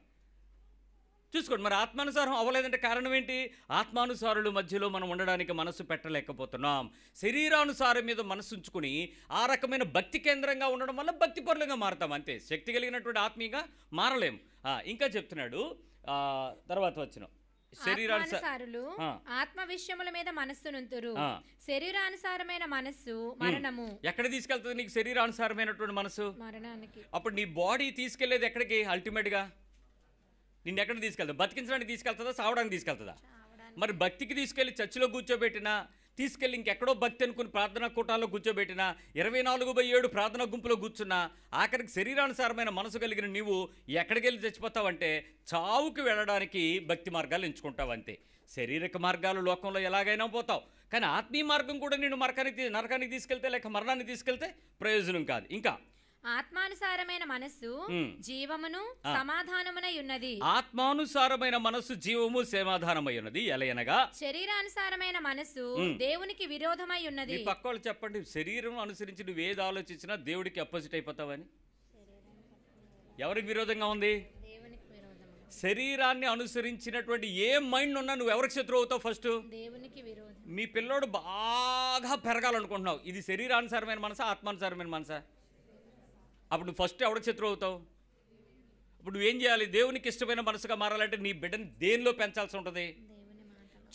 చూసుకోండి. మరి ఆత్మానుసారం అవ్వలేదంటే కారణం ఏంటి? ఆత్మానుసారుల మధ్యలో మనం ఉండడానికి మనసు పెట్టలేకపోతున్నాం. శరీరానుసారం మీద మనసు ఉంచుకుని ఆ రకమైన భక్తి కేంద్రంగా ఉండడం వల్ల భక్తి పరులుగా మారుతాం అంతే. శక్తి కలిగినటువంటి ఆత్మీయంగా మారలేం. ఇంకా చెప్తున్నాడు తర్వాత వచ్చిన శరీరానుసారులు ఆత్మ విషయముల మీద మనస్సునుంతురు, శరీరానుసారమైన మనస్సు మరణము. ఎక్కడ తీసుకెళ్తుంది నీకు శరీరానుసారమైనటువంటి మనసు? మరణానికి. అప్పుడు నీ బాడీ తీసుకెళ్లేది ఎక్కడికి? అల్టిమేట్గా నిన్ను ఎక్కడ తీసుకెళ్తా? బతికించడానికి తీసుకెళ్తుందా, సావడానికి తీసుకెళ్తుందా? మరి భక్తికి తీసుకెళ్లి చర్చిలో కూర్చోబెట్టినా, తీసుకెళ్ళి ఇంకెక్కడో భక్తి అనుకుని ప్రార్థనా కూటాల్లో కూర్చోబెట్టినా 24/7 ప్రార్థనా గుంపులో కూర్చున్నా ఆఖరికి శరీరానుసారమైన మనసు కలిగిన నీవు ఎక్కడికి వెళ్ళి చచ్చిపోతావంటే చావుకి వెళ్ళడానికి భక్తి మార్గాలు ఎంచుకుంటావు అంతే. శారీరక మార్గాలు లోకంలో ఎలాగైనా పోతావు, కానీ ఆత్మీయ మార్గం కూడా నేను నరకానికి తీసుకెళ్తే లేక మరణాన్ని తీసుకెళ్తే ప్రయోజనం కాదు. ఇంకా ఆత్మానుసారమైన మనస్సు జీవమును సమాధానమునై ఉన్నది. ఆత్మానుసారమైన మనస్సు జీవము సమాధానమై ఉన్నది. ఎలయనగా శరీరానుసారమైన మనస్సు దేవునికి విరోధమై ఉన్నది. ఈ పక్క వాళ్ళు చెప్పండి, శరీరం అనుసరించి నువ్వు ఏది ఆలోచించినా దేవుడికి అపోజిట్ అయిపోతావని. ఎవరికి విరోధంగా ఉంది? శరీరాన్ని అనుసరించినటువంటి ఏ మైండ్ ఉన్నా నువ్వు ఎవరికి శత్రువు అవుతావు? ఫస్ట్ దేవునికి విరోధం. మీ పిల్లోడు బాగా పెరగాలనుకుంటున్నావు, ఇది శరీరానుసారమైన మనసా ఆత్మానుసారమైన మనసా? అప్పుడు నువ్వు ఫస్ట్ ఎవరికి శత్రువు అవుతావు? అప్పుడు నువ్వేం చేయాలి? దేవునికి ఇష్టమైన మనసుగా మారాలంటే నీ బిడ్డని దేనిలో పెంచాల్సి ఉంటుంది?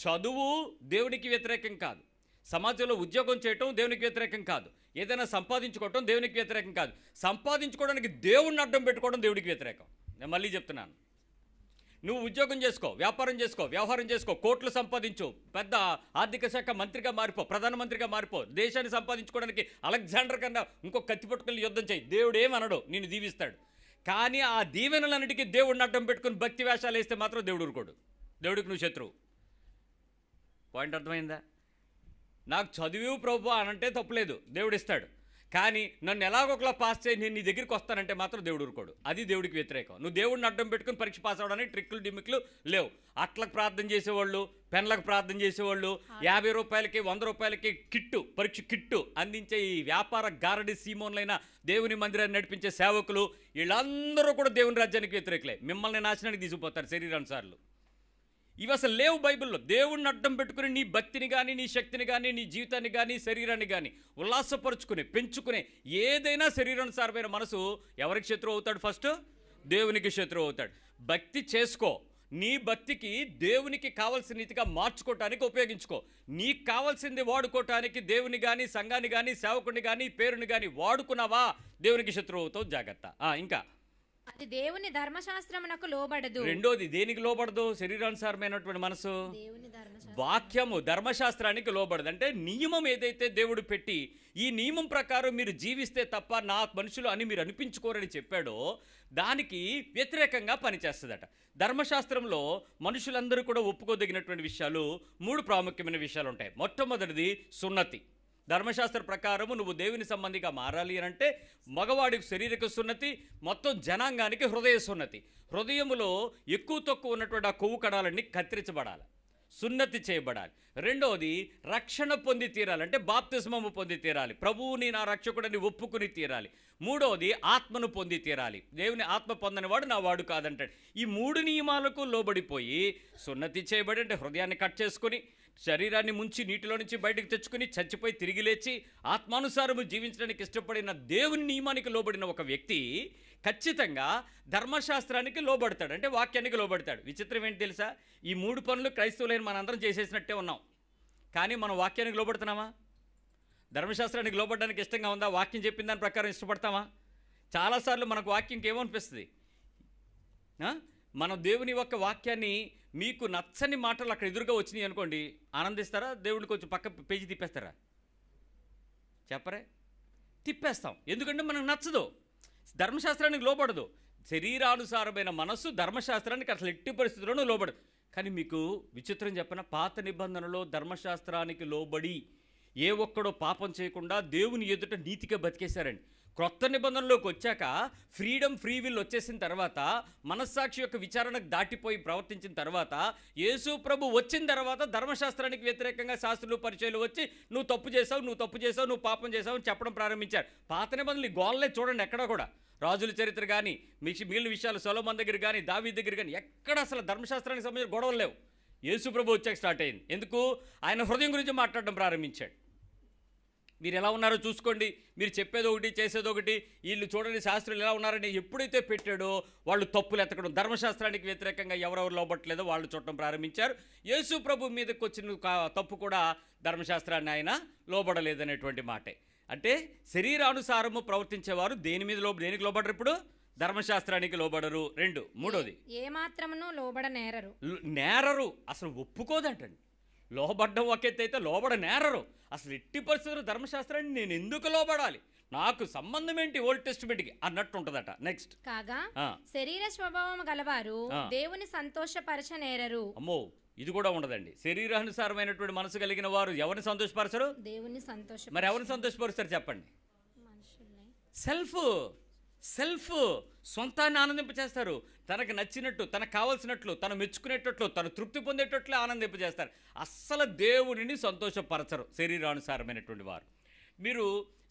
చదువు దేవునికి వ్యతిరేకం కాదు, సమాజంలో ఉద్యోగం చేయటం దేవునికి వ్యతిరేకం కాదు, ఏదైనా సంపాదించుకోవటం దేవునికి వ్యతిరేకం కాదు, సంపాదించుకోవడానికి దేవుణ్ణి అడ్డం పెట్టుకోవడం దేవుడికి వ్యతిరేకం. నేను మళ్ళీ చెప్తున్నాను, నువ్వు ఉద్యోగం చేసుకో, వ్యాపారం చేసుకో, వ్యవహారం చేసుకో, కోట్లు సంపాదించు, పెద్ద ఆర్థిక శాఖ మంత్రిగా మారిపో, ప్రధానమంత్రిగా మారిపో, దేశాన్ని సంపాదించుకోవడానికి అలెగ్జాండర్ కన్నా ఇంకో కత్తి పట్టుకుని యుద్ధం చేయి, దేవుడు ఏమనడు, నిన్ను దీవిస్తాడు. కానీ ఆ దీవెనలన్నిటికీ దేవుడిని అడ్డం పెట్టుకుని భక్తి వేషాలు వేస్తే మాత్రం దేవుడు ఊరుకోడు, దేవుడికి నువ్వు శత్రువు. పాయింట్ అర్థమైందా? నాకు చదివి ప్రభు అనంటే తప్పులేదు, దేవుడు ఇస్తాడు. కానీ నన్ను ఎలాగొకలా పాస్ చేయి, నేను నీ దగ్గరికి వస్తానంటే మాత్రం దేవుడు ఊరుకోడు, అది దేవుడికి వ్యతిరేకం. నువ్వు దేవుడిని అడ్డం పెట్టుకుని పరీక్ష పాస్ అవడానికి ట్రిక్కులు డిమిక్లు లేవు. అట్లకు ప్రార్థన చేసేవాళ్ళు, పెన్లకు ప్రార్థన చేసేవాళ్ళు, 50 రూపాయలకి 100 రూపాయలకి కిట్టు, పరీక్ష కిట్టు అందించే ఈ వ్యాపార గారడి సీమోన్లైన దేవుని మందిరాన్ని నడిపించే సేవకులు, వీళ్ళందరూ కూడా దేవుని రాజ్యానికి వ్యతిరేకలే. మిమ్మల్ని నాశనానికి తీసుకుపోతారు శరీరానుసార్లు. ఇవి అసలు లేవు బైబిల్లో. దేవుణ్ణి అడ్డం పెట్టుకుని నీ భక్తిని కానీ, నీ శక్తిని కానీ, నీ జీవితాన్ని కానీ, శరీరాన్ని కానీ ఉల్లాసపరుచుకుని పెంచుకునే ఏదైనా శరీరానుసారమైన మనసు ఎవరికి శత్రువు అవుతాడు? ఫస్ట్ దేవునికి శత్రువు అవుతాడు. భక్తి చేసుకో, నీ భక్తికి దేవునికి కావాల్సిన రీతిగా మార్చుకోవటానికి ఉపయోగించుకో. నీకు కావాల్సింది వాడుకోవటానికి దేవుని కానీ, సంఘాన్ని కానీ, సేవకుని కానీ, పేరుని కానీ వాడుకున్నావా దేవునికి శత్రువు అవుతావు. జాగ్రత్త. ఇంకా అది దేవుని ధర్మశాస్త్రమునకు లోబడదు. రెండోది దేనికి లోబడదు? శరీరానుసారమైనటువంటి మనసు వాక్యము ధర్మశాస్త్రానికి లోబడదు. అంటే నియమం ఏదైతే దేవుడు పెట్టి ఈ నియమం ప్రకారం మీరు జీవిస్తే తప్ప నా మనుషులు అని మీరు అనిపించుకోరని చెప్పాడో దానికి వ్యతిరేకంగా పనిచేస్తుందట. ధర్మశాస్త్రంలో మనుషులందరూ కూడా ఒప్పుకోదగినటువంటి విషయాలు 3 ప్రాముఖ్యమైన విషయాలు ఉంటాయి. మొట్టమొదటిది సున్నతి. ధర్మశాస్త్ర ప్రకారము నువ్వు దేవుని సంబంధిగా మారాలి అని అంటే మగవాడికి శారీరక సున్నతి, మొత్తం జనాంగానికి హృదయ సున్నతి. హృదయములో ఎక్కువ తక్కువ ఉన్నటువంటి ఆ కొవ్వు కణాలన్నీ కత్తిరించబడాలి, సున్నతి చేయబడాలి. రెండవది రక్షణ పొంది తీరాలి, అంటే బాప్తిస్మము పొంది తీరాలి, ప్రభువుని నా రక్షకుడిని ఒప్పుకుని తీరాలి. మూడవది ఆత్మను పొంది తీరాలి, దేవుని ఆత్మ పొందని వాడు నా వాడు కాదంటాడు. ఈ 3 నియమాలకు లోబడిపోయి సున్నతి చేయబడి అంటే హృదయాన్ని కట్ చేసుకుని శరీరాన్ని ముంచి నీటిలో నుంచి బయటకు తెచ్చుకుని చచ్చిపోయి తిరిగి లేచి ఆత్మానుసారము జీవించడానికి ఇష్టపడిన దేవుని నియమానికి లోబడిన ఒక వ్యక్తి ఖచ్చితంగా ధర్మశాస్త్రానికి లోబడతాడు, అంటే వాక్యానికి లోబడతాడు. విచిత్రం ఏంటి తెలుసా? ఈ 3 పనులు క్రైస్తవులైన మనందరం చేసేసినట్టే ఉన్నాం, కానీ మనం వాక్యానికి లోబడుతున్నామా? ధర్మశాస్త్రానికి లోబడడానికి ఇష్టంగా ఉందా? వాక్యం చెప్పిన దాని ప్రకారం ఇష్టపడతామా? చాలాసార్లు మనకు వాక్యంకి ఏమనిపిస్తుంది? మనం దేవుని యొక్క వాక్యాన్ని మీకు నచ్చని మాటలు అక్కడ ఎదురుగా వచ్చినాయి అనుకోండి, ఆనందిస్తారా? దేవుడిని కొంచెం పక్క పేజీ తిప్పేస్తారా? చెప్పరే? తిప్పేస్తాం, ఎందుకంటే మనకు నచ్చదు, ధర్మశాస్త్రానికి లోబడదు. శరీరానుసారమైన మనస్సు ధర్మశాస్త్రానికి అసలు ఎట్టి పరిస్థితుల్లోనూ లోబడదు. కానీ మీకు విచిత్రం చెప్పిన, పాత నిబంధనలో ధర్మశాస్త్రానికి లోబడి ఏ ఒక్కడో పాపం చేయకుండా దేవుని ఎదుట నీతిగా బతికేశారండి. క్రొత్త నిబంధనలోకి వచ్చాక ఫ్రీడమ్, ఫ్రీ విల్ వచ్చేసిన తర్వాత, మనస్సాక్షి యొక్క విచారణకు దాటిపోయి ప్రవర్తించిన తర్వాత, యేసు ప్రభు వచ్చిన తర్వాత ధర్మశాస్త్రానికి వ్యతిరేకంగా శాస్త్రులు పరిచయాలు వచ్చి నువ్వు తప్పు చేసావు, నువ్వు పాపం చేసావు అని చెప్పడం ప్రారంభించారు. పాత నిబంధనలు ఈ గోళ్ళే చూడండి, ఎక్కడా కూడా రాజుల చరిత్ర కానీ, మిగిలిన విషయాలు సొలొమోను దగ్గర కానీ, దావీదు దగ్గర కానీ ఎక్కడ అసలు ధర్మశాస్త్రానికి సంబంధించిన గొడవలు లేవు. యేసు ప్రభు వచ్చాక స్టార్ట్ అయింది. ఎందుకు? ఆయన హృదయం గురించి మాట్లాడడం ప్రారంభించాడు. మీరు ఎలా ఉన్నారో చూసుకోండి, మీరు చెప్పేది ఒకటి చేసేది ఒకటి, వీళ్ళు చూడండి శాస్త్రులు ఎలా ఉన్నారని ఎప్పుడైతే పెట్టాడో వాళ్ళు తప్పులు ఎత్తకడం, ధర్మశాస్త్రానికి వ్యతిరేకంగా ఎవరెవరు లోబట్టలేదో వాళ్ళు చూడటం ప్రారంభించారు. యేసు ప్రభు మీదకి వచ్చిన తప్పు కూడా ధర్మశాస్త్రాన్ని ఆయన లోబడలేదనేటువంటి మాటే. అంటే శరీరానుసారము ప్రవర్తించేవారు దేనికి లోబడరు? ఇప్పుడు ధర్మశాస్త్రానికి లోబడరు. మూడోది ఏ మాత్రమును లోబడనేరరు. నేరరు, అసలు ఒప్పుకోదంటండి. లోబడ్డం ఒక ఎత్తు అయితే లోబడ నేరరు. అసలు ఎట్టి పరిస్థితుల్లో ధర్మశాస్త్రాన్ని నేను ఎందుకు లోబడాలి, నాకు సంబంధం ఏంటి ఓల్డ్ టెస్టిమెంట్కి అన్నట్టు ఉంటుందట. నెక్స్ట్ కాగా శరీర స్వభావం గలవారు దేవుని సంతోషపరచనేరరు. అమ్మో, ఇది కూడా ఉండదండి. శరీరానుసారమైనటువంటి మనసు కలిగిన వారు ఎవరిని సంతోషపరచరు? దేవుని సంతోష. మరి ఎవరిని సంతోషపరుస్తారు చెప్పండి? సెల్ఫ్ సొంతాన్ని ఆనందింపచేస్తారు. తనకు నచ్చినట్టు, తనకు కావలసినట్లు, తను మెచ్చుకునేటట్లు, తను తృప్తి పొందేటట్లు ఆనందింపజేస్తారు. అస్సలు దేవునిని సంతోషపరచరు శరీరానుసారమైనటువంటి వారు. మీరు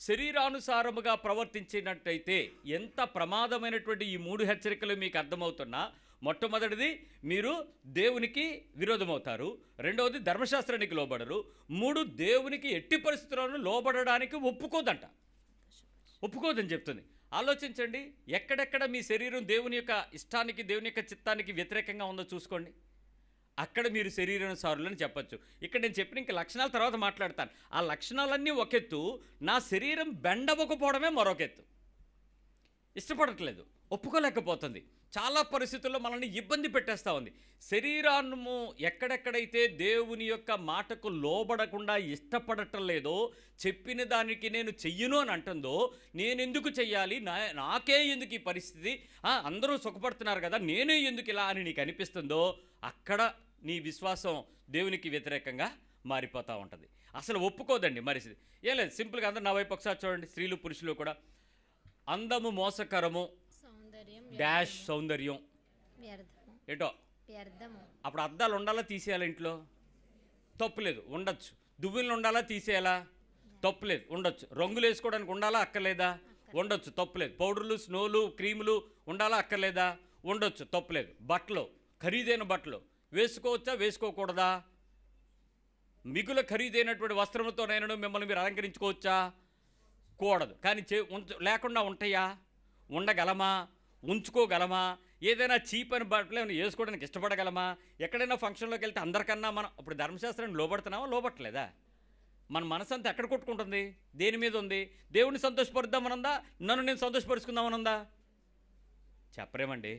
శరీరానుసారముగా ప్రవర్తించినట్టయితే ఎంత ప్రమాదమైనటువంటి ఈ 3 హెచ్చరికలు మీకు అర్థమవుతున్నా, మొట్టమొదటిది మీరు దేవునికి విరోధమవుతారు, రెండవది ధర్మశాస్త్రానికి లోబడరు, 3 దేవునికి ఎట్టి పరిస్థితులను లోబడడానికి ఒప్పుకోదని చెప్తుంది. ఆలోచించండి, ఎక్కడెక్కడ మీ శరీరం దేవుని యొక్క ఇష్టానికి, దేవుని యొక్క చిత్తానికి వ్యతిరేకంగా ఉందో చూసుకోండి. అక్కడ మీరు శరీరానుసారులని చెప్పచ్చు. ఇక్కడ నేను చెప్పిన ఇంక లక్షణాల తర్వాత మాట్లాడతాను. ఆ లక్షణాలన్నీ ఒకెత్తు, నా శరీరం బెండవకపోవడమే మరొకెత్తు. ఇష్టపడట్లేదు, ఒప్పుకోలేకపోతుంది, చాలా పరిస్థితుల్లో మనల్ని ఇబ్బంది పెట్టేస్తూ ఉంది. శరీరాన్ని ఎక్కడెక్కడైతే దేవుని యొక్క మాటకు లోబడకుండా ఇష్టపడటం లేదో, చెప్పిన దానికి నేను చెయ్యను అని అంటుందో, నేనెందుకు చెయ్యాలి, నాకే ఎందుకు ఈ పరిస్థితి, అందరూ సుఖపడుతున్నారు కదా, నేనే ఎందుకు ఇలా అని నీకు అనిపిస్తుందో, అక్కడ నీ విశ్వాసం దేవునికి వ్యతిరేకంగా మారిపోతూ ఉంటుంది. అసలు ఒప్పుకోదండి. మరి ఏం లేదు, సింపుల్గా అందరూ నా వైపు ఒకసారి చూడండి. స్త్రీలు పురుషులు కూడా అందము మోసకరము, డాష్ సౌందర్యం ఏటో. అప్పుడు అద్దాలు ఉండాలా తీసేయాలా? ఇంట్లో తప్పులేదు, ఉండొచ్చు. దువ్వులు ఉండాలా తీసేయాలా? తప్పులేదు, ఉండొచ్చు. రంగులు వేసుకోవడానికి ఉండాలా అక్కర్లేదా? ఉండొచ్చు, తప్పులేదు. పౌడర్లు, స్నోలు, క్రీములు ఉండాలా అక్కర్లేదా? ఉండొచ్చు, తప్పులేదు. బట్టలు, ఖరీదైన బట్టలు వేసుకోవచ్చా వేసుకోకూడదా? మిగుల ఖరీదైనటువంటి వస్త్రములతోనైనా మిమ్మల్ని మీరు అలంకరించుకోవచ్చా? కూడదు. కానీ లేకుండా ఉంటాయా? ఉండగలమా? ఉంచుకోగలమా? ఏదైనా చీప్ అని బట్టలు ఏమైనా వేసుకోవడానికి ఇష్టపడగలమా? ఎక్కడైనా ఫంక్షన్లోకి వెళ్తే అందరికన్నా మనం ఇప్పుడు ధర్మశాస్త్రాన్ని లోబడుతున్నామా లోబట్టలేదా? మన మనసు అంతా ఎక్కడ కొట్టుకుంటుంది? దేని మీద ఉంది? దేవుడిని సంతోషపరుద్దామనుందా? నన్ను నేను సంతోషపరుచుకుందామనుందా? చెప్పరేమండి.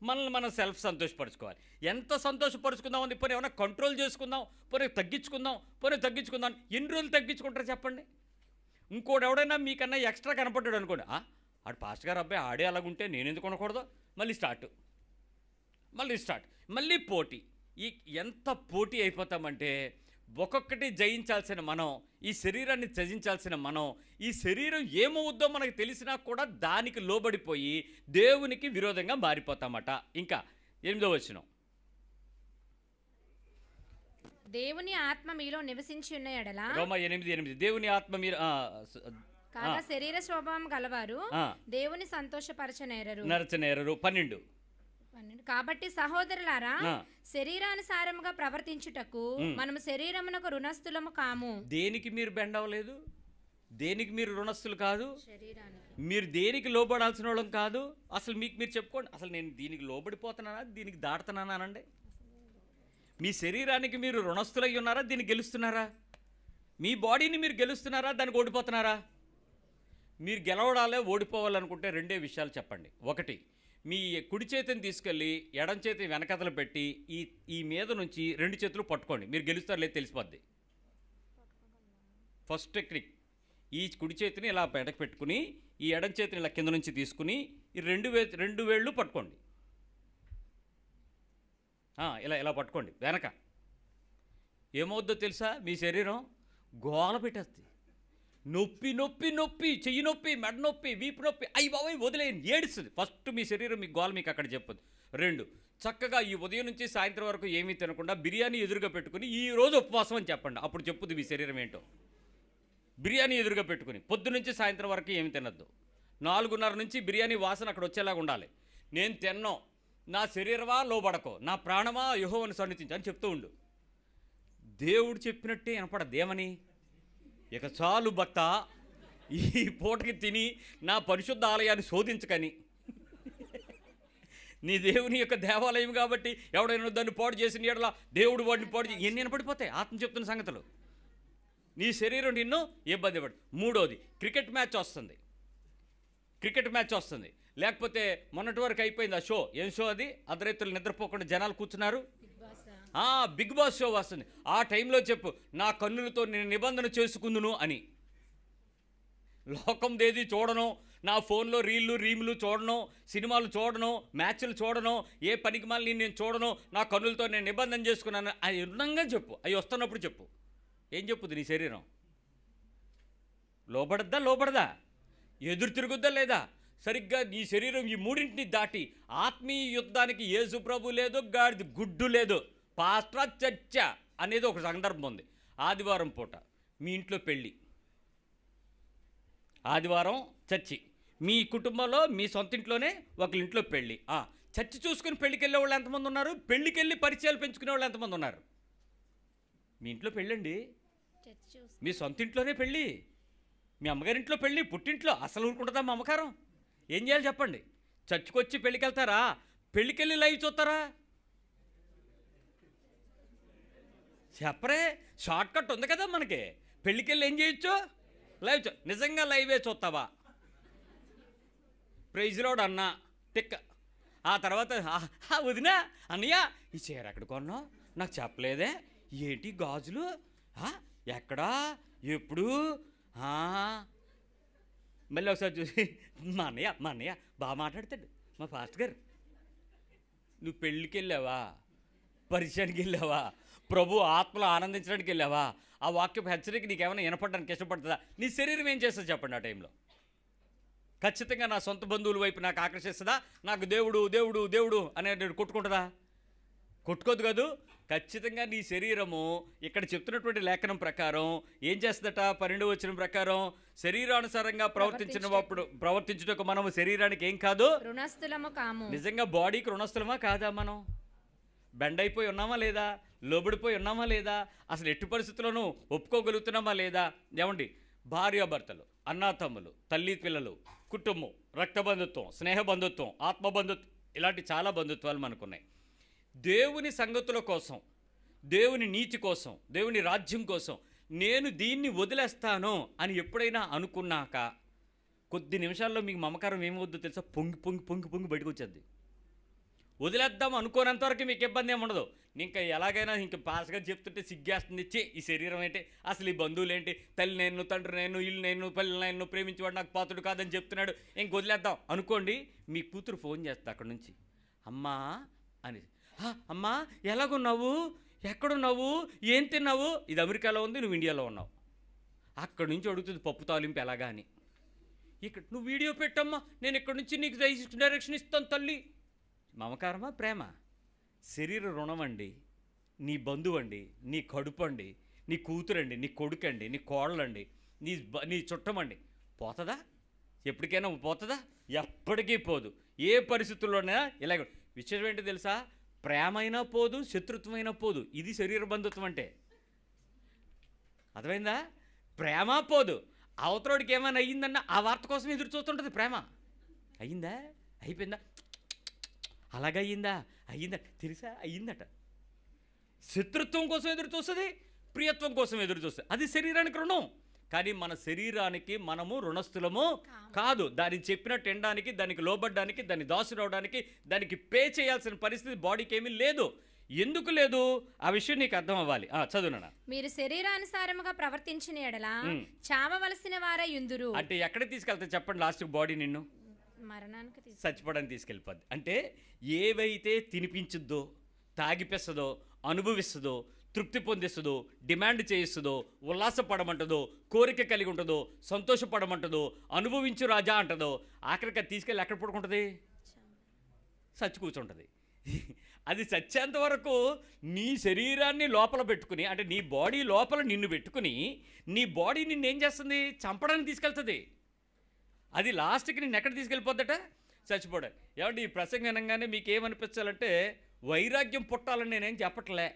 మనల్ని మనం సెల్ఫ్ సంతోషపరుచుకోవాలి. ఎంత సంతోషపరుచుకుందామని పోనీ ఏమైనా కంట్రోల్ చేసుకుందాం, పోనీ తగ్గించుకుందాం. ఎన్ని రోజులు తగ్గించుకుంటారు చెప్పండి? ఇంకోటి ఎవడైనా మీకన్నా ఎక్స్ట్రా కనపడ్డాడు అనుకోండి, ఆడు పాస్టర్ గారు అబ్బాయి ఆడే అలాగుంటే నేను ఎందుకు కొనకూడదు? మళ్ళీ స్టార్ట్, మళ్ళీ పోటీ. ఎంత పోటీ అయిపోతామంటే, ఒక్కొక్కటి జయించాల్సిన మనం, ఈ శరీరాన్ని త్యజించాల్సిన మనం, ఈ శరీరం ఏమవుద్దో మనకు తెలిసినా కూడా దానికి లోబడిపోయి దేవునికి విరోధంగా మారిపోతామట. ఇంకా 8వ వచనం, దేవుని ఆత్మ మీలో నివసించి ఉన్న ఎడల, రోమా 8:8, దేవుని ఆత్మ మీరు కాగా శరీర స్వభావం గలవారు దేవుని సంతోషపరచనేరరు. 12 కాబట్టి సహోదరులారా, శరీరానుసారముగా ప్రవర్తించుటకు మనము శరీరమునకు రుణస్థులము కాము. దేనికి మీరు బెండ్ అవ్వలేదు, దేనికి మీరు రుణస్థులు కాదు, మీరు దేనికి లోబడాల్సిన వాళ్ళం కాదు. అసలు మీకు మీరు చెప్పుకోండి, అసలు నేను దీనికి లోబడిపోతున్నానా, దీనికి దాటుతున్నానా అనండి. మీ శరీరానికి మీరు రుణస్థులై ఉన్నారా, దీన్ని గెలుస్తున్నారా? మీ బాడీని మీరు గెలుస్తున్నారా, దానికి ఓడిపోతున్నారా? మీరు గెలవడాలే ఓడిపోవాలనుకుంటే 2 విషయాలు చెప్పండి. ఒకటి, మీ కుడి చేతిని తీసుకెళ్ళి ఎడం చేతి వెనకతలు పెట్టి ఈ మీద నుంచి 2 చేతులు పట్టుకోండి, మీరు గెలుస్తారు లేదు తెలిసిపోద్ది. ఫస్ట్ టెక్నిక్, ఈ కుడి చేతిని ఇలా బయటకు పెట్టుకుని ఈ ఎడం చేతిని ఇలా కింద నుంచి తీసుకుని ఈ 2 వేళ్ళు పట్టుకోండి. ఇలా పట్టుకోండి. వెనక ఏమవుద్దో తెలుసా? మీ శరీరం గోల పెట్టేస్తుంది. నొప్పి, చెయ్యి నొప్పి, మెడ నొప్పి, వీపు నొప్పి, అయ్యి బాబాయ్ వదిలేయండి, ఏడుస్తుంది. ఫస్ట్ మీ శరీరం మీ గోల మీకు అక్కడ చెప్పదు. 2, చక్కగా ఈ ఉదయం నుంచి సాయంత్రం వరకు ఏమీ తినకుండా బిర్యానీ ఎదురుగా పెట్టుకుని ఈ రోజు ఉపవాసం అని చెప్పండి. అప్పుడు చెప్పుద్ది మీ శరీరం ఏంటో. బిర్యానీ ఎదురుగా పెట్టుకుని పొద్దు నుంచి సాయంత్రం వరకు ఏమి తినద్దు. 4:30 నుంచి బిర్యానీ వాసన అక్కడ వచ్చేలాగా ఉండాలి. నేను తిన్నాం, నా శరీరమా లోబడకో, నా ప్రాణమా యెహోవాను సన్నిధించు అని చెప్తూ ఉండు. దేవుడు చెప్పినట్టే వినపడదు. ఏమని? ఇక చాలు భక్త, ఈ పూటకి తిని నా పరిశుద్ధ ఆలయాన్ని శోధించకని. నీ దేవుని యొక్క దేవాలయం కాబట్టి ఎవడైనా దాన్ని పాడు చేసిన ఎడల దేవుడు వాడిని పాడు చేసి ఎన్ని వినపడిపోతాయి ఆత్మ చెప్తున్న సంగతులు. నీ శరీరం నిన్ను ఇబ్బంది పడు. 3వది, క్రికెట్ మ్యాచ్ వస్తుంది, లేకపోతే మొన్నటి వరకు అయిపోయింది ఆ షో. ఏం షో అది? అర్ధరాత్రులు నిద్రపోకుండా జనాలు కూర్చున్నారు. బిగ్ బాస్ షో వస్తుంది, ఆ టైంలో చెప్పు నా కన్నులతో నేను నిబంధన చేసుకుందును అని. లోకందేది చూడను, నా ఫోన్లో రీములు చూడను, సినిమాలు చూడను, మ్యాచ్లు చూడను, ఏ పనికి మళ్ళీ నేను చూడను, నా కన్నులతో నేను నిబంధన చేసుకున్నాను అది ఉన్నంగా చెప్పు. అవి వస్తున్నప్పుడు చెప్పు. ఏం చెప్పుద్ది నీ శరీరం? లోబడదా? ఎదురు తిరుగుద్దా లేదా? సరిగ్గా నీ శరీరం ఈ మూడింటిని దాటి ఆత్మీయ యుద్ధానికి యేసు ప్రభు లేదు, గాడిది గుడ్డు లేదు. పాస్టర్ చర్చ అనేది ఒక సందర్భం ఉంది. ఆదివారం పూట మీ ఇంట్లో పెళ్ళి, ఆదివారం చర్చి, మీ కుటుంబంలో మీ సొంత ఇంట్లోనే ఒకరింట్లో పెళ్ళి. చర్చి చూసుకుని పెళ్ళికి వెళ్ళే వాళ్ళు ఎంతమంది ఉన్నారు? పెళ్ళికి వెళ్ళి పరిచయాలు పెంచుకునే వాళ్ళు ఎంతమంది ఉన్నారు? మీ ఇంట్లో పెళ్ళండి, మీ సొంత ఇంట్లోనే పెళ్ళి, మీ అమ్మగారింట్లో పెళ్ళి, పుట్టింట్లో అసలు ఊరుకుంటుందా మా అమ్మకారం? ఏం చేయాలి చెప్పండి? చర్చికి వచ్చి పెళ్ళికి వెళ్తారా? పెళ్ళికి వెళ్ళి లైవ్ చూస్తారా? చెప్పరే, షార్ట్ కట్ ఉంది కదా మనకి. పెళ్ళికి వెళ్ళి ఏం చేయొచ్చు? లైవ్ నిజంగా లైవే చూస్తావా? ప్రైజ్ లోడ్ అన్నా టిక్. ఆ తర్వాత వదినా అన్నయ్య ఈ చీర ఎక్కడ కొన్నావు నాకు చెప్పలేదే, ఏంటి గాజులు ఎక్కడా ఎప్పుడు? మళ్ళీ ఒకసారి చూసి మా అన్నయ్య బాగా మాట్లాడతాడు మా ఫాస్ట్ గారు. నువ్వు పెళ్ళికి వెళ్ళావా? పరిచయానికి వెళ్ళావా? ప్రభు ఆత్మలో ఆనందించడానికి వెళ్ళావా? ఆ వాక్యపు హెచ్చరిక నీకేమైనా వినపడడానికి ఇష్టపడుతుందా? నీ శరీరం ఏం చేస్తుంది చెప్పండి ఆ టైంలో? ఖచ్చితంగా నా సొంత బంధువుల వైపు నాకు ఆకర్షిస్తుందా? నాకు దేవుడు దేవుడు దేవుడు అనేది కొట్టుకుంటుందా? కొట్టుకోదు కాదు. ఖచ్చితంగా నీ శరీరము ఇక్కడ చెప్తున్నటువంటి లేఖనం ప్రకారం ఏం చేస్తుందట? 12వ వచనం ప్రకారం శరీరానుసారంగా ప్రవర్తించుటకు మనము శరీరానికి ఏం కాదు, రుణస్థులము కాము. నిజంగా బాడీకి రుణస్థులమా కాదా? మనం బెండ్ అయిపోయి ఉన్నామా లేదా? లోబడిపోయి ఉన్నామా లేదా? అసలు ఎట్టి పరిస్థితుల్లోనూ ఒప్పుకోగలుగుతున్నామా లేదా? ఏమండి, భార్యాభర్తలు, అన్నాతమ్ములు, తల్లి పిల్లలు, కుటుంబం, రక్తబంధుత్వం, స్నేహబంధుత్వం, ఆత్మబంధుత్వం, ఇలాంటి చాలా బంధుత్వాలు మనకున్నాయి. దేవుని సంగతుల కోసం, దేవుని నీతి కోసం, దేవుని రాజ్యం కోసం నేను దీన్ని వదిలేస్తాను అని ఎప్పుడైనా అనుకున్నాక కొద్ది నిమిషాల్లో మీకు మమకారం ఏమవుద్దో తెలుసా? పొంగి పొంగి పొంగి పొంగి బయటకు వచ్చేది. వదిలేద్దాం అనుకోనంతవరకు మీకు ఇబ్బంది ఏమి ఉండదు. ఇంకా ఎలాగైనా ఇంక పాస్గా చెప్తుంటే సిగ్గేస్తుంది. ఈ శరీరం ఏంటి, అసలు ఈ బంధువులు ఏంటి, తల్లి నేను, తండ్రి నేను, ఇల్లు నేను, పల్లి నేను, ప్రేమించేవాడు నాకు పాత్రుడు కాదని చెప్తున్నాడు, ఇంక వదిలేద్దాం అనుకోండి. మీ కూతురు ఫోన్ చేస్తా అక్కడ నుంచి, అమ్మా అని. అమ్మా ఎలాగున్నావు, ఎక్కడున్నావు, ఏం తిన్నావు? ఇది అమెరికాలో ఉంది, నువ్వు ఇండియాలో ఉన్నావు. అక్కడి నుంచి అడుగుతుంది పప్పు తాలింపు ఎలాగా అని. ఇక్కడ నువ్వు వీడియో పెట్టమ్మా, నేను ఇక్కడి నుంచి నీకు డైరెక్షన్ ఇస్తాను తల్లి. మమకారమా ప్రేమ? శరీర రుణం అండి. నీ బంధువు అండి, నీ కడుపు అండి, నీ కూతురండి, నీ కొడుకండి, నీ కోడలండి, నీ చుట్టమండి. పోతుందా? ఎప్పటికైనా పోతుందా? ఎప్పటికీ పోదు. ఏ పరిస్థితుల్లోనైనా ఇలాగ. విషయం ఏంటి తెలుసా? ప్రేమ అయినా పోదు, శత్రుత్వమైనా పోదు. ఇది శరీర బంధుత్వం అంటే. అర్థమైందా? ప్రేమ పోదు. అవతరోడికి ఏమైనా అయ్యిందన్న ఆ వార్త కోసం ఎదురు చూస్తుంటుంది ప్రేమ. అయ్యిందా, అయిపోయిందా, అలాగయ్యిందా, అయ్యిందా, తెలుసా అయ్యిందట. శత్రుత్వం కోసం ఎదురు చూస్తుంది, ప్రియత్వం కోసం ఎదురు చూస్తుంది. అది శరీరానికి రుణం. కానీ మన శరీరానికి మనము రుణస్థులము కాదు. దాన్ని చెప్పినట్టు తినడానికి, దానికి లోబడ్డానికి, దాన్ని దాసుడవడానికి, దానికి పే చేయాల్సిన పరిస్థితి బాడీకి ఏమీ లేదు. ఎందుకు లేదు? ఆ విషయం నీకు అర్థం అవ్వాలి. చదువునా. మీరు శరీరానుసారముగా ప్రవర్తించిన ఎడల చావవలసిన వారై యుందురు. అంటే ఎక్కడ తీసుకెళ్తా చెప్పండి? లాస్ట్ బాడీ నిన్ను మరణానికి, చచ్చిపోవడానికి తీసుకెళ్ళిపోద్ది. అంటే ఏవైతే తినిపించుద్దో, తాగిపిస్తుందో, అనుభవిస్తుందో, తృప్తి పొందిస్తుందో, డిమాండ్ చేయిస్తుందో, ఉల్లాసపడమంటుందో, కోరిక కలిగి ఉంటుందో, సంతోషపడమంటుందో, అనుభవించు రాజా అంటుందో, ఆఖరికి తీసుకెళ్ళి ఎక్కడ పడుకుంటుంది? చచ్చి కూర్చుంటుంది. అది చచ్చేంత వరకు నీ శరీరాన్ని లోపల పెట్టుకుని, అంటే నీ బాడీ లోపల నిన్ను పెట్టుకుని, నీ బాడీ నిన్ను ఏం చేస్తుంది? చంపడానికి తీసుకెళ్తుంది. అది లాస్ట్కి నిన్ను ఎక్కడ తీసుకెళ్ళిపోద్దట? చచ్చిపోవడం. ఏమంటే ఈ ప్రసంగం అనగానే మీకు ఏమనిపించాలంటే వైరాగ్యం పుట్టాలని నేనేం చెప్పట్లే.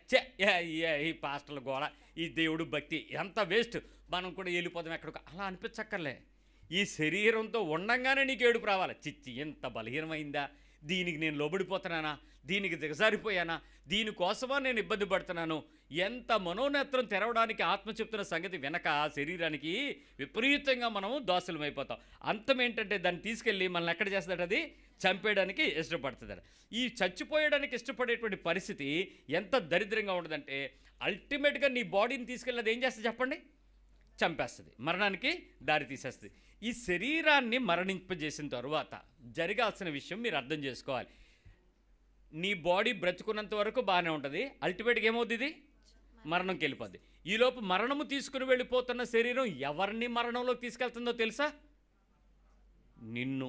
ఈ పాస్టర్ల గోళ, ఈ దేవుడు భక్తి ఎంత వేస్ట్, మనం కూడా వెళ్ళిపోదాం ఎక్కడికో అలా అనిపించక్కర్లే. ఈ శరీరంతో ఉండంగానే నీకు ఏడుపు రావాలి. చిచ్చి ఎంత బలహీనమైందా, దీనికి నేను లోబడిపోతున్నానా, దీనికి దిగజారిపోయానా, దీనికోసమా నేను ఇబ్బంది పడుతున్నాను, ఎంత మనోనేత్రం తెరవడానికి ఆత్మ చెప్తున్న సంగతి వెనక శరీరానికి విపరీతంగా మనము దాసులమైపోతాం. అంతం ఏంటంటే దాన్ని తీసుకెళ్ళి మనల్ని ఎక్కడ చేస్తాడు? అది చంపేయడానికి ఇష్టపడుతుంది. ఈ చచ్చిపోయడానికి ఇష్టపడేటువంటి పరిస్థితి ఎంత దరిద్రంగా ఉండదంటే అల్టిమేట్గా నీ బాడీని తీసుకెళ్ళి అది ఏం చేస్తుంది చెప్పండి? చంపేస్తుంది, మరణానికి దారి తీసేస్తుంది. ఈ శరీరాన్ని మరణింపజేసిన తరువాత జరగాల్సిన విషయం మీరు అర్థం చేసుకోవాలి. నీ బాడీ బ్రతుకున్నంత వరకు బాగానే ఉంటుంది, అల్టిమేట్గా ఏమవుతుంది? ఇది మరణంకి వెళ్ళిపోద్ది. ఈలోపు మరణము తీసుకుని వెళ్ళిపోతున్న శరీరం ఎవరిని మరణంలోకి తీసుకెళ్తుందో తెలుసా? నిన్ను.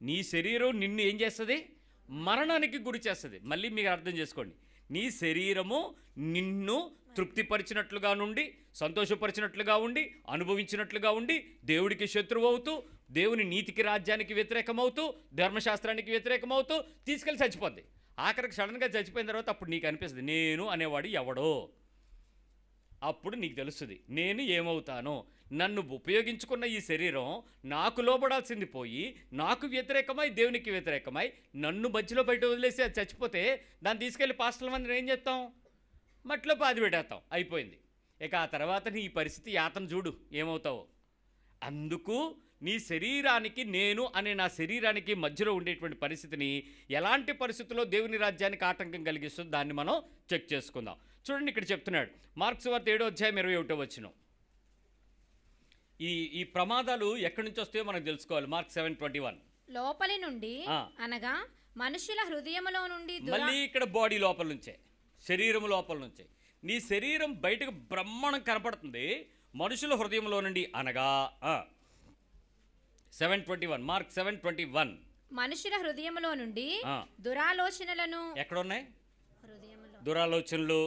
నీ శరీరం నిన్ను ఏం చేస్తుంది? మరణానికి గురి చేస్తుంది. మళ్ళీ మీకు అర్థం చేసుకోండి, నీ శరీరము నిన్ను తృప్తిపరిచినట్లుగా నుండి, సంతోషపరిచినట్లుగా ఉండి, అనుభవించినట్లుగా ఉండి, దేవుడికి శత్రువు అవుతూ, దేవుని నీతికి రాజ్యానికి వ్యతిరేకమవుతూ, ధర్మశాస్త్రానికి వ్యతిరేకమవుతూ తీసుకెళ్ళి చచ్చిపోద్ది. ఆఖరికి సడన్గా చచ్చిపోయిన తర్వాత అప్పుడు నీకు అనిపిస్తుంది నేను అనేవాడు ఎవడో. అప్పుడు నీకు తెలుస్తుంది నేను ఏమవుతానో. నన్ను ఉపయోగించుకున్న ఈ శరీరం నాకు లోబడాల్సింది పోయి నాకు వ్యతిరేకమై, దేవునికి వ్యతిరేకమై నన్ను మధ్యలో బయట వదిలేసి అది చచ్చిపోతే దాన్ని తీసుకెళ్ళి పాస్టర్ల మందిని ఏం చేస్తాం? మట్లో పాది పెట్టేస్తాం, అయిపోయింది. ఇక ఆ తర్వాత నీ పరిస్థితి యాతన చూడు ఏమవుతావో. అందుకు నీ శరీరానికి, నేను అనే నా శరీరానికి మధ్యలో ఉండేటువంటి పరిస్థితిని ఎలాంటి పరిస్థితుల్లో దేవుని రాజ్యానికి ఆటంకం కలిగిస్తుందో దాన్ని మనం చెక్ చేసుకుందాం. చూడండి, ఇక్కడ చెప్తున్నాడు మార్క్స్ వార్త 7:21. ఈ ప్రమాదాలు ఎక్కడి నుంచి వస్తాయో మనకు తెలుసుకోవాలి. మార్క్ 7:21. లోపలి నుండి అనగా మనుషుల హృదయములో నుండి. మళ్ళీ ఇక్కడ బాడీ లోపల నుంచే, శరీరం లోపల నుంచే. నీ శరీరం బయటకు బ్రహ్మాండం కనపడుతుంది, మనుషుల హృదయంలో నుండి అనగా 7:21. మార్క్ 7:21. మనుషుల హృదయములో నుండి దురాలోచనలను. ఎక్కడున్నాయి దురాలోచనలు?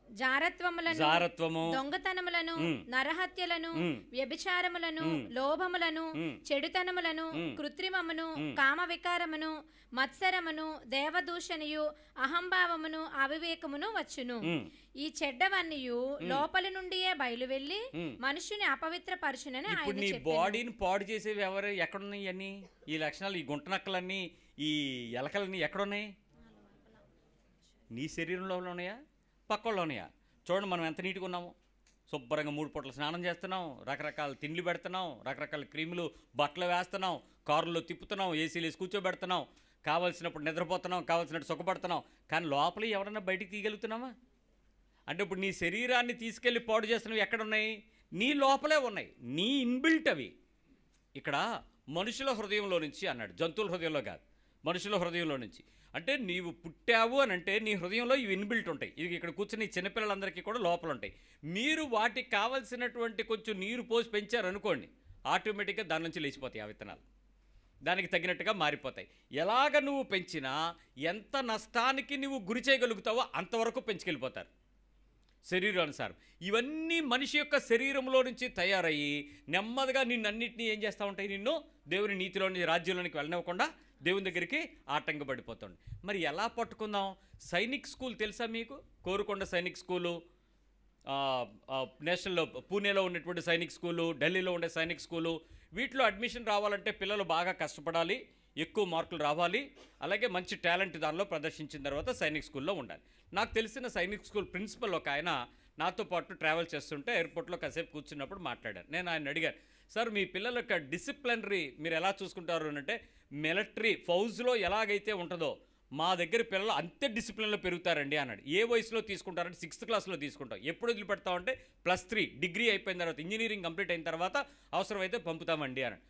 జారత్వము, దొంగతనములను, నరహత్యలను, వ్యభిచారములను, లోభములను, చెడుతనములను, కృత్రిమమును, కామ వికారమును, మత్సరమును, దేవదూషణయు, అహంభావమును, అవివేకమును వచ్చును. ఈ చెడ్డవన్నీయు లోపలి నుండియే బయలువెళ్ళి మనుషుని అపవిత్రపరచునని ఆయన చెప్పాడు. నీ బాడీని పాడు చేసేవి ఎవరు? ఎక్కడున్నాయి అన్ని ఈ లక్షణాలు? ఈ గుంటనక్కలన్నీ, ఈ ఎలకలన్నీ ఎక్కడున్నాయి? నీ శరీరంలో ఉన్నాయా, పక్కల్లో ఉన్నాయా? చూడండి, మనం ఎంత నీట్గా ఉన్నాము. శుభ్రంగా 3 పూటలు స్నానం చేస్తున్నాం, రకరకాల తిండ్లు పెడుతున్నాం, రకరకాల క్రీములు బట్టలు వేస్తున్నాం, కారులో తిప్పుతున్నాం, ఏసీలు వేసి కూర్చోబెడుతున్నాం, కావాల్సినప్పుడు నిద్రపోతున్నాం, కావాల్సినట్టు సుఖపడుతున్నాం. కానీ లోపల ఎవరన్నా బయటికి తీయగలుగుతున్నామా? అంటే ఇప్పుడు నీ శరీరాన్ని తీసుకెళ్ళి పాడు చేస్తున్నవి ఎక్కడున్నాయి? నీ లోపలే ఉన్నాయి, నీ ఇన్బిల్ట్ అవి. ఇక్కడ మనుషుల హృదయంలో నుంచి అన్నాడు, జంతువుల హృదయంలో కాదు, మనుషుల హృదయంలో నుంచి. అంటే నీవు పుట్టావు అని అంటే నీ హృదయంలో ఇవి ఇన్బిల్ట్ ఉంటాయి. ఇది ఇక్కడ కూర్చుని చిన్నపిల్లలందరికీ కూడా లోపల ఉంటాయి. మీరు వాటికి కావాల్సినటువంటి కొంచెం నీరు పోసి పెంచారనుకోండి, ఆటోమేటిక్గా దాని నుంచి లేచిపోతాయి ఆ విత్తనాలు, దానికి తగినట్టుగా మారిపోతాయి. ఎలాగ నువ్వు పెంచినా ఎంత నష్టానికి నువ్వు గురి చేయగలుగుతావో అంతవరకు పెంచుకెళ్ళిపోతారు శరీరానుసారం. ఇవన్నీ మనిషి యొక్క శరీరంలో నుంచి తయారయ్యి నెమ్మదిగా నిన్నన్నింటినీ ఏం చేస్తూ ఉంటాయి? నిన్ను దేవుని నీతిలోని రాజ్యంలోనికి వెళ్ళనివ్వకుండా దేవుని దగ్గరికి ఆటంకపడిపోతుంది. మరి ఎలా పట్టుకుందాం? సైనిక్ స్కూల్ తెలుసా మీకు? కోరుకొండ సైనిక్ స్కూలు, నేషనల్లో పూణేలో ఉన్నటువంటి సైనిక్ స్కూలు, ఢిల్లీలో ఉండే సైనిక్ స్కూలు, వీటిలో అడ్మిషన్ రావాలంటే పిల్లలు బాగా కష్టపడాలి, ఎక్కువ మార్కులు రావాలి, అలాగే మంచి టాలెంట్ దానిలో ప్రదర్శించిన తర్వాత సైనిక్ స్కూల్లో ఉండాలి. నాకు తెలిసిన సైనిక్ స్కూల్ ప్రిన్సిపల్ ఒక ఆయన నాతో పాటు ట్రావెల్ చేస్తుంటే ఎయిర్పోర్ట్లో కాసేపు కూర్చున్నప్పుడు మాట్లాడాను. నేను ఆయన అడిగాను, సార్ మీ పిల్లల యొక్క డిసిప్లినరీ మీరు ఎలా చూసుకుంటారు అంటే, మిలిటరీ ఫౌజ్లో ఎలాగైతే ఉంటుందో మా దగ్గర పిల్లలు అంతే డిసిప్లిన్లో పెరుగుతారండి అన్నాడు. ఏ వయసులో తీసుకుంటారంటే 6th క్లాస్లో తీసుకుంటాం. ఎప్పుడు వదిలిపెడతామంటే +3 డిగ్రీ అయిపోయిన తర్వాత, ఇంజనీరింగ్ కంప్లీట్ అయిన తర్వాత అవసరమైతే పంపుతామండి అన్నాడు.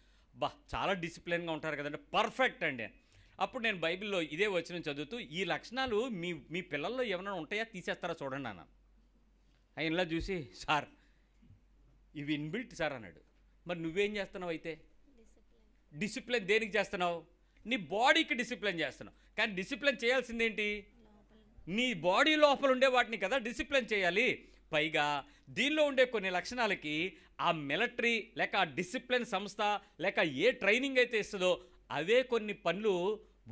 చాలా డిసిప్లిన్గా ఉంటారు కదండి. పర్ఫెక్ట్ అండి. అప్పుడు నేను బైబిల్లో ఇదే వచనం చదువుతూ, ఈ లక్షణాలు మీ పిల్లల్లో ఏమైనా ఉంటాయా, తీసేస్తారా చూడండి అన్నాను. ఆయన ఇలా చూసి, సార్ ఇవి ఇన్బిల్ట్ సార్ అన్నాడు. మరి నువ్వేం చేస్తున్నావు అయితే? డిసిప్లిన్ దేనికి చేస్తున్నావు? నీ బాడీకి డిసిప్లిన్ చేస్తున్నావు. కానీ డిసిప్లిన్ చేయాల్సిందేంటి? నీ బాడీ లోపల ఉండే వాటిని కదా డిసిప్లిన్ చేయాలి. పైగా దీనిలో ఉండే కొన్ని లక్షణాలకి ఆ మిలిటరీ లేక ఆ డిసిప్లిన్ సంస్థ లేక ఏ ట్రైనింగ్ అయితే ఇస్తుందో అవే కొన్ని పనులు,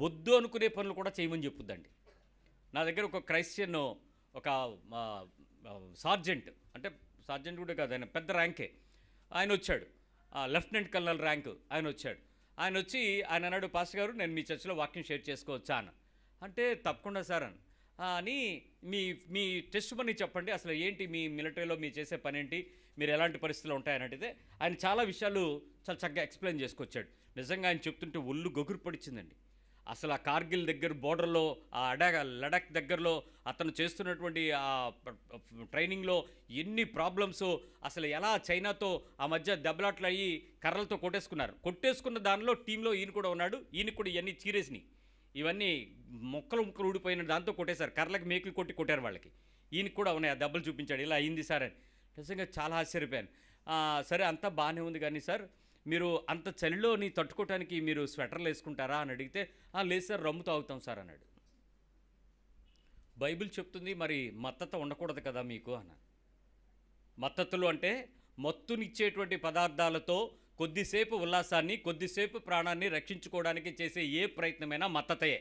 వద్దు అనుకునే పనులు కూడా చేయమని చెప్పుద్దండి. నా దగ్గర ఒక క్రైస్టియన్, ఒక సార్జెంట్, అంటే సార్జెంట్ కూడా కాదు, ఆయన పెద్ద ర్యాంకే, ఆయన వచ్చాడు, లెఫ్టినెంట్ కల్నల్ ర్యాంకు ఆయన వచ్చాడు. ఆయన వచ్చి ఆయన అన్నాడు, పాస్టర్ గారు నేను మీ చర్చిలో వాక్యం షేర్ చేసుకోవచ్చా అని అంటే, తప్పకుండా సార్ అని మీ టెస్ట్ మనీ చెప్పండి, అసలు ఏంటి మీ మిలిటరీలో మీరు చేసే పని ఏంటి, మీరు ఎలాంటి పరిస్థితులు ఉంటాయని అడిగితే ఆయన చాలా విషయాలు చాలా చక్కగా ఎక్స్ప్లెయిన్ చేసుకొచ్చాడు. నిజంగా ఆయన చెప్తుంటే ఒళ్ళు గొగురు పడిచిందండి. అసలు ఆ కార్గిల్ దగ్గర బోర్డర్లో, ఆ లడాక్ దగ్గరలో అతను చేస్తున్నటువంటి ఆ ట్రైనింగ్లో ఎన్ని ప్రాబ్లమ్స్, అసలు ఎలా చైనాతో ఆ మధ్య దెబ్బలాట్లు అయ్యి కర్రలతో కొట్టేసుకున్న దానిలో టీంలో ఈయన కూడా ఉన్నాడు. ఈయనకు కూడా ఇవన్నీ చీరేసినాయి, ఇవన్నీ ముక్కలు ఊడిపోయిన దాంతో కొట్టేశారు, కర్రలకు మేకులు కొట్టారు వాళ్ళకి. ఈయనకు కూడా ఉన్నాయి, ఆ దెబ్బలు చూపించాడు, ఇలా అయింది సార్ అని. నిజంగా చాలా ఆశ్చర్యపోయాను. సరే అంతా బాగానే ఉంది కానీ సార్, మీరు అంత చలిలోని తట్టుకోవటానికి మీరు స్వెటర్లు వేసుకుంటారా అని అడిగితే, లేదు సార్, రమ్ము తాగుతాం సార్ అన్నాడు. బైబిల్ చెప్తుంది మరి మత్తత ఉండకూడదు కదా మీకు అన్నాను. మత్తతులు అంటే మత్తునిచ్చేటువంటి పదార్థాలతో కొద్దిసేపు ఉల్లాసాన్ని, కొద్దిసేపు ప్రాణాన్ని రక్షించుకోవడానికి చేసే ఏ ప్రయత్నమైనా మత్తతయే.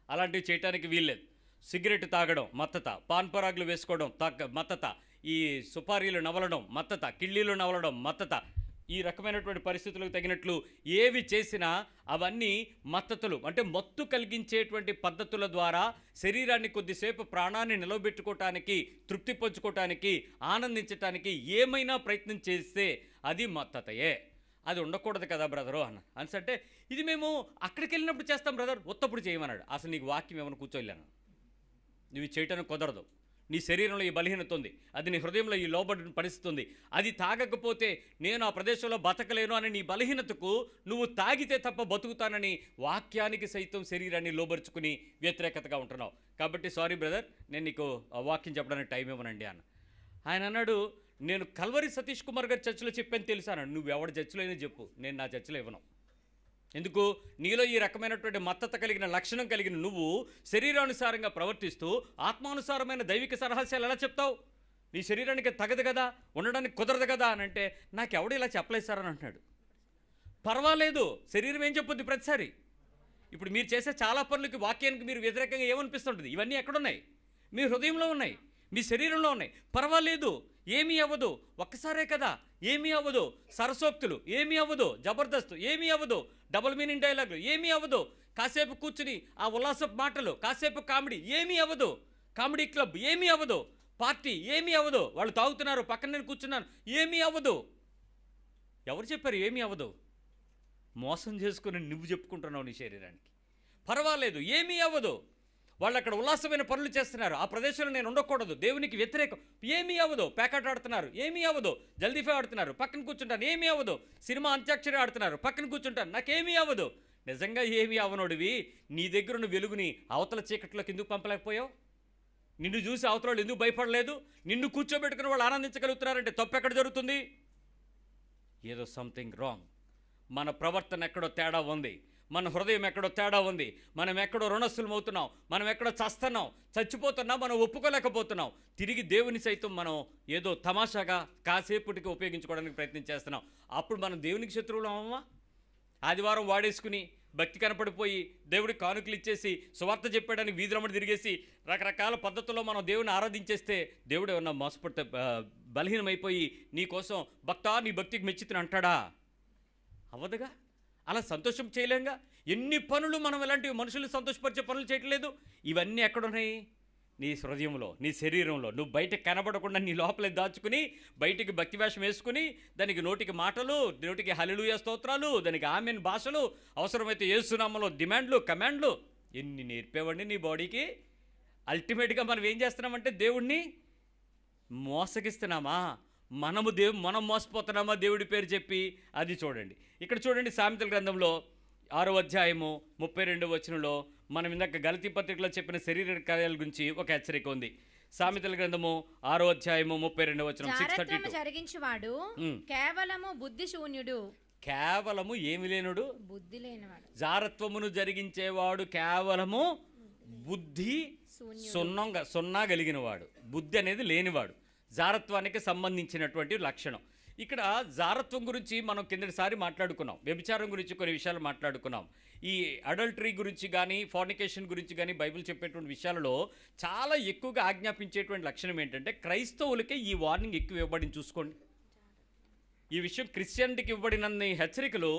అలాంటివి చేయడానికి వీల్లేదు. సిగరెట్ తాగడం మత్తత, పాన్పరాగులు వేసుకోవడం మత్తత, ఈ సుపారీలు నవలడం మత్తత, కిళ్ళీలు నవలడం మత్తత. ఈ రకమైనటువంటి పరిస్థితులకు తగినట్లు ఏవి చేసినా అవన్నీ మత్తతులు. అంటే మత్తు కలిగించేటువంటి పద్ధతుల ద్వారా శరీరాన్ని కొద్దిసేపు ప్రాణాన్ని నిలబెట్టుకోవటానికి, తృప్తి పంచుకోవటానికి, ఆనందించటానికి ఏమైనా ప్రయత్నం చేస్తే అది మత్తతయే. అది ఉండకూడదు కదా బ్రదరు అంటే ఇది మేము అక్కడికి వెళ్ళినప్పుడు చేస్తాం బ్రదర్, ఉత్తప్పుడు చేయమన్నాడు. అసలు నీకు వాక్యం ఏమైనా కూర్చోలేను, నువ్వు చేయటానికి కుదరదు. నీ శరీరంలో ఈ బలహీనత ఉంది, అది నీ హృదయంలో ఈ లోబడిన పరిస్థితి ఉంది, అది తాగకపోతే నేను ఆ ప్రదేశంలో బతకలేను అని నీ బలహీనతకు నువ్వు తాగితే తప్ప బతుకుతానని వాక్యానికి సైతం శరీరాన్ని లోబరుచుకుని వ్యతిరేకతగా ఉంటున్నావు. కాబట్టి సారీ బ్రదర్, నేను నీకు వాక్యం చెప్పడానికి టైం ఇవ్వనండి అన్న. ఆయన అన్నాడు, నేను కల్వరి సతీష్ కుమార్ గారి చర్చిలో చెప్పాను తెలుసా అన్నాడు. నువ్వు ఎవరి చర్చిలో అయినా చెప్పు, నేను నా చర్చిలో ఇవ్వను. ఎందుకు? నీలో ఈ రకమైనటువంటి మత్తత కలిగిన లక్షణం కలిగిన నువ్వు శరీరానుసారంగా ప్రవర్తిస్తూ ఆత్మానుసారమైన దైవిక సరహస్యాలు ఎలా చెప్తావు? నీ శరీరానికి తగదు కదా, ఉండడానికి కుదరదు కదా అని అంటే, నాకెవడు ఇలా చెప్పలేదు సార్ అని అంటున్నాడు. పర్వాలేదు, శరీరం ఏం చెప్పుద్ది ప్రతిసారి. ఇప్పుడు మీరు చేసే చాలా పనులకి, వాక్యానికి మీరు వ్యతిరేకంగా ఏమనిపిస్తుంటుంది? ఇవన్నీ ఎక్కడున్నాయి? మీ హృదయంలో ఉన్నాయి, మీ శరీరంలో ఉన్నాయి. పర్వాలేదు, ఏమీ అవ్వదు, ఒక్కసారే కదా, ఏమీ అవ్వదు. సరసోక్తులు ఏమీ అవ్వదు, జబర్దస్త్ ఏమీ అవ్వదు, డబుల్ మీనింగ్ డైలాగులు ఏమీ అవ్వదు, కాసేపు కూర్చుని ఆ ఉల్లాసపు మాటలు, కాసేపు కామెడీ ఏమీ అవ్వదు, కామెడీ క్లబ్ ఏమీ అవ్వదు, పార్టీ ఏమీ అవ్వదు, వాళ్ళు తాగుతున్నారు పక్కన నేను కూర్చున్నాను ఏమీ అవ్వదు. ఎవరు చెప్పారు ఏమీ అవ్వదు? మోసం చేసుకుని నువ్వు చెప్పుకుంటున్నావు నీ శరీరానికి. పర్వాలేదు, ఏమీ అవ్వదు, వాళ్ళు అక్కడ ఉల్లాసమైన పనులు చేస్తున్నారు, ఆ ప్రదేశంలో నేను ఉండకూడదు, దేవునికి వ్యతిరేకం, ఏమీ అవ్వదు. ప్యాకెట్ ఆడుతున్నారు, ఏమీ అవ్వదు. జల్దీఫే ఆడుతున్నారు, పక్కన కూర్చుంటాను, ఏమీ అవ్వదు. సినిమా అంత్యాక్షరి ఆడుతున్నారు, పక్కన కూర్చుంటాను, నాకేమీ అవ్వదు. నిజంగా ఏమీ అవ్వనోడివి నీ దగ్గర ఉన్న వెలుగుని అవతల చీకట్లోకి ఎందుకు పంపలేకపోయావు? నిన్ను చూసి అవతల వాళ్ళు ఎందుకు భయపడలేదు? నిన్ను కూర్చోబెట్టుకుని వాళ్ళు ఆనందించగలుగుతున్నారంటే తప్పు ఎక్కడ జరుగుతుంది? ఏదో సంథింగ్ రాంగ్. మన ప్రవర్తన ఎక్కడో తేడా ఉంది, మన హృదయం ఎక్కడో తేడా ఉంది, మనం ఎక్కడో రుణస్థులం అవుతున్నాం, మనం ఎక్కడో చస్తున్నాం, చచ్చిపోతున్నాం, మనం ఒప్పుకోలేకపోతున్నాం. తిరిగి దేవుని సైతం మనం ఏదో తమాషాగా కాసేపటికి ఉపయోగించుకోవడానికి ప్రయత్నం చేస్తున్నాం. అప్పుడు మనం దేవునికి శత్రువులు అమ్మా. ఆదివారం వాడేసుకుని భక్తి కనపడిపోయి దేవుడికి కానుకలు ఇచ్చేసి సువార్త చెప్పడానికి వీధులమ్మడి తిరిగేసి రకరకాల పద్ధతుల్లో మనం దేవుని ఆరాధించేస్తే దేవుడు ఏమన్నా మోసపడితే బలహీనమైపోయి నీ కోసం భక్తా నీ భక్తికి మెచ్చితని అంటాడా? అవ్వదుగా. అలా సంతోషం చేయలేంగా. ఎన్ని పనులు మనం ఇలాంటివి మనుషులు సంతోషపరిచే పనులు చేయట్లేదు. ఇవన్నీ ఎక్కడున్నాయి? నీ హృదయంలో, నీ శరీరంలో. నువ్వు బయటకు కనబడకుండా నీ లోపలే దాచుకుని బయటికి భక్తి వేషం వేసుకుని దానికి నోటికి మాటలు, నోటికి హల్లెలూయా స్తోత్రాలు, దానికి ఆమెన్ భాషలు, అవసరమైతే యేసునామములో డిమాండ్లు, కమాండ్లు ఎన్ని నేర్పేవాడిని నీ బాడీకి. అల్టిమేట్గా మనం ఏం చేస్తున్నామంటే దేవుణ్ణి మోసగిస్తున్నామా? మనం మోసపోతున్నామా దేవుడి పేరు చెప్పి? అది చూడండి. ఇక్కడ చూడండి, సామెతల గ్రంథంలో 6వ అధ్యాయము 32వ వచనంలో మనం ఇందాక గలతీ పత్రికలో చెప్పిన శరీర కార్యాల గురించి ఒక హెచ్చరిక ఉంది. సామెతల గ్రంథము 6వ అధ్యాయము 32వ వచనం, 6:32. జరిగించువాడు కేవలము బుద్ధి శూన్యుడు. కేవలము ఏమి లేనుడు? బుద్ధి లేనివాడు. జారత్వమును జరిగించేవాడు కేవలము బుద్ధి సున్నా కలిగిన వాడు. బుద్ధి అనేది లేనివాడు. జారత్వానికి సంబంధించినటువంటి లక్షణం. ఇక్కడ జారత్వం గురించి మనం కిందటిసారి మాట్లాడుకున్నాం, వ్యభిచారం గురించి కొన్ని విషయాలు మాట్లాడుకున్నాం. ఈ అడల్టరీ గురించి కానీ, ఫార్నికేషన్ గురించి కానీ బైబిల్ చెప్పేటువంటి విషయాలలో చాలా ఎక్కువగా ఆజ్ఞాపించేటువంటి లక్షణం ఏంటంటే, క్రైస్తవులకే ఈ వార్నింగ్ ఎక్కువ ఇవ్వబడింది. చూసుకోండి, ఈ విషయం క్రిస్టియానిటీకి ఇవ్వబడినన్ని హెచ్చరికలు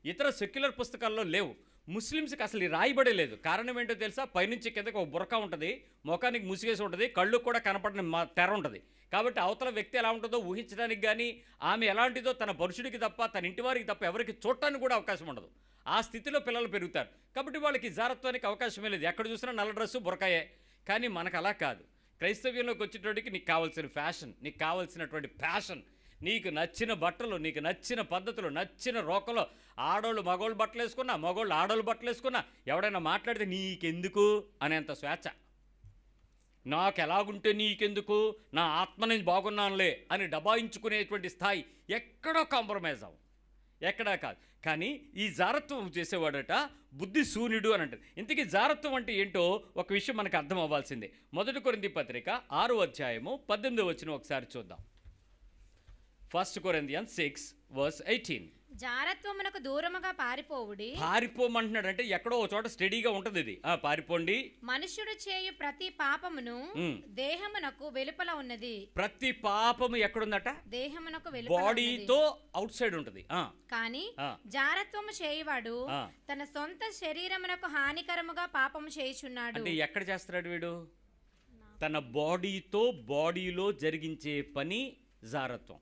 ఇతర సెక్యులర్ పుస్తకాల్లో లేవు. ముస్లిమ్స్కి అసలు ఈ రాయబడే లేదు. కారణం ఏంటో తెలుసా? పైనుంచి కిందకి ఒక బురక ఉంటుంది, ముఖానికి ముసిగేసి ఉంటుంది, కళ్ళు కూడా కనపడని తెర ఉంటుంది. కాబట్టి అవతల వ్యక్తి ఎలా ఉంటుందో ఊహించడానికి కానీ, ఆమె ఎలాంటిదో తన పురుషుడికి తప్ప, తన ఇంటి వారికి తప్ప ఎవరికి చూడటానికి కూడా అవకాశం ఉండదు. ఆ స్థితిలో పిల్లలు పెరుగుతారు. కాబట్టి వాళ్ళకి జారత్వానికి అవకాశమే లేదు. ఎక్కడ చూసినా నల్ల డ్రెస్సు బురకాయే. కానీ మనకు అలా కాదు. క్రైస్తవ్యంలోకి వచ్చేటోడికి నీకు కావాల్సిన ఫ్యాషన్, నీకు కావాల్సినటువంటి ప్యాషన్, నీకు నచ్చిన బట్టలు, నీకు నచ్చిన పద్ధతులు, నచ్చిన రోకలో ఆడోళ్ళు మగోళ్ళు బట్టలు వేసుకున్నా, మగోళ్ళు ఆడోళ్ళు బట్టలు వేసుకున్నా, ఎవడైనా మాట్లాడితే నీకెందుకు అనేంత స్వేచ్ఛ. నాకు ఎలాగుంటే నీకెందుకు, నా ఆత్మ నేను బాగున్నానులే అని డబాయించుకునేటువంటి స్థాయి. ఎక్కడో కాంప్రమైజ్ అవ్వం, ఎక్కడా కాదు. కానీ ఈ జారత్వం చేసేవాడట బుద్ధి శూన్యుడు అని అంటారు. ఇంతకీ జారత్వం అంటే ఏంటో ఒక విషయం మనకు అర్థం అవ్వాల్సిందే. 1 కొరింథీ పత్రిక 6వ అధ్యాయము 18వ వచనం ఒకసారి చూద్దాం. 1 Corinthians 6:18. జారత్వమునకు దూరముగా పారిపోవుడి. పారిపోమంటున్నాడు అంటే ఎక్కడో ఒక చోట స్టడీగా ఉంటుంది ఇది. పారిపోండి. మనుష్యుడు చేయు ప్రతి పాపమును దేహమునకు వెలుపల ఉన్నది. ప్రతి పాపము ఎక్కడుందట? దేహమునకు వెలుపల, బాడీతో అవుట్ సైడ్ ఉంటుంది. కానీ జారత్వము చేయువాడు తన సొంత శరీరమునకు హానికరముగా పాపము చేయుచున్నాడు. అంటే ఎక్కడ చేస్తున్నాడు వీడు? తన బాడీతో, బాడీలో జరిగించే పని జారత్వం.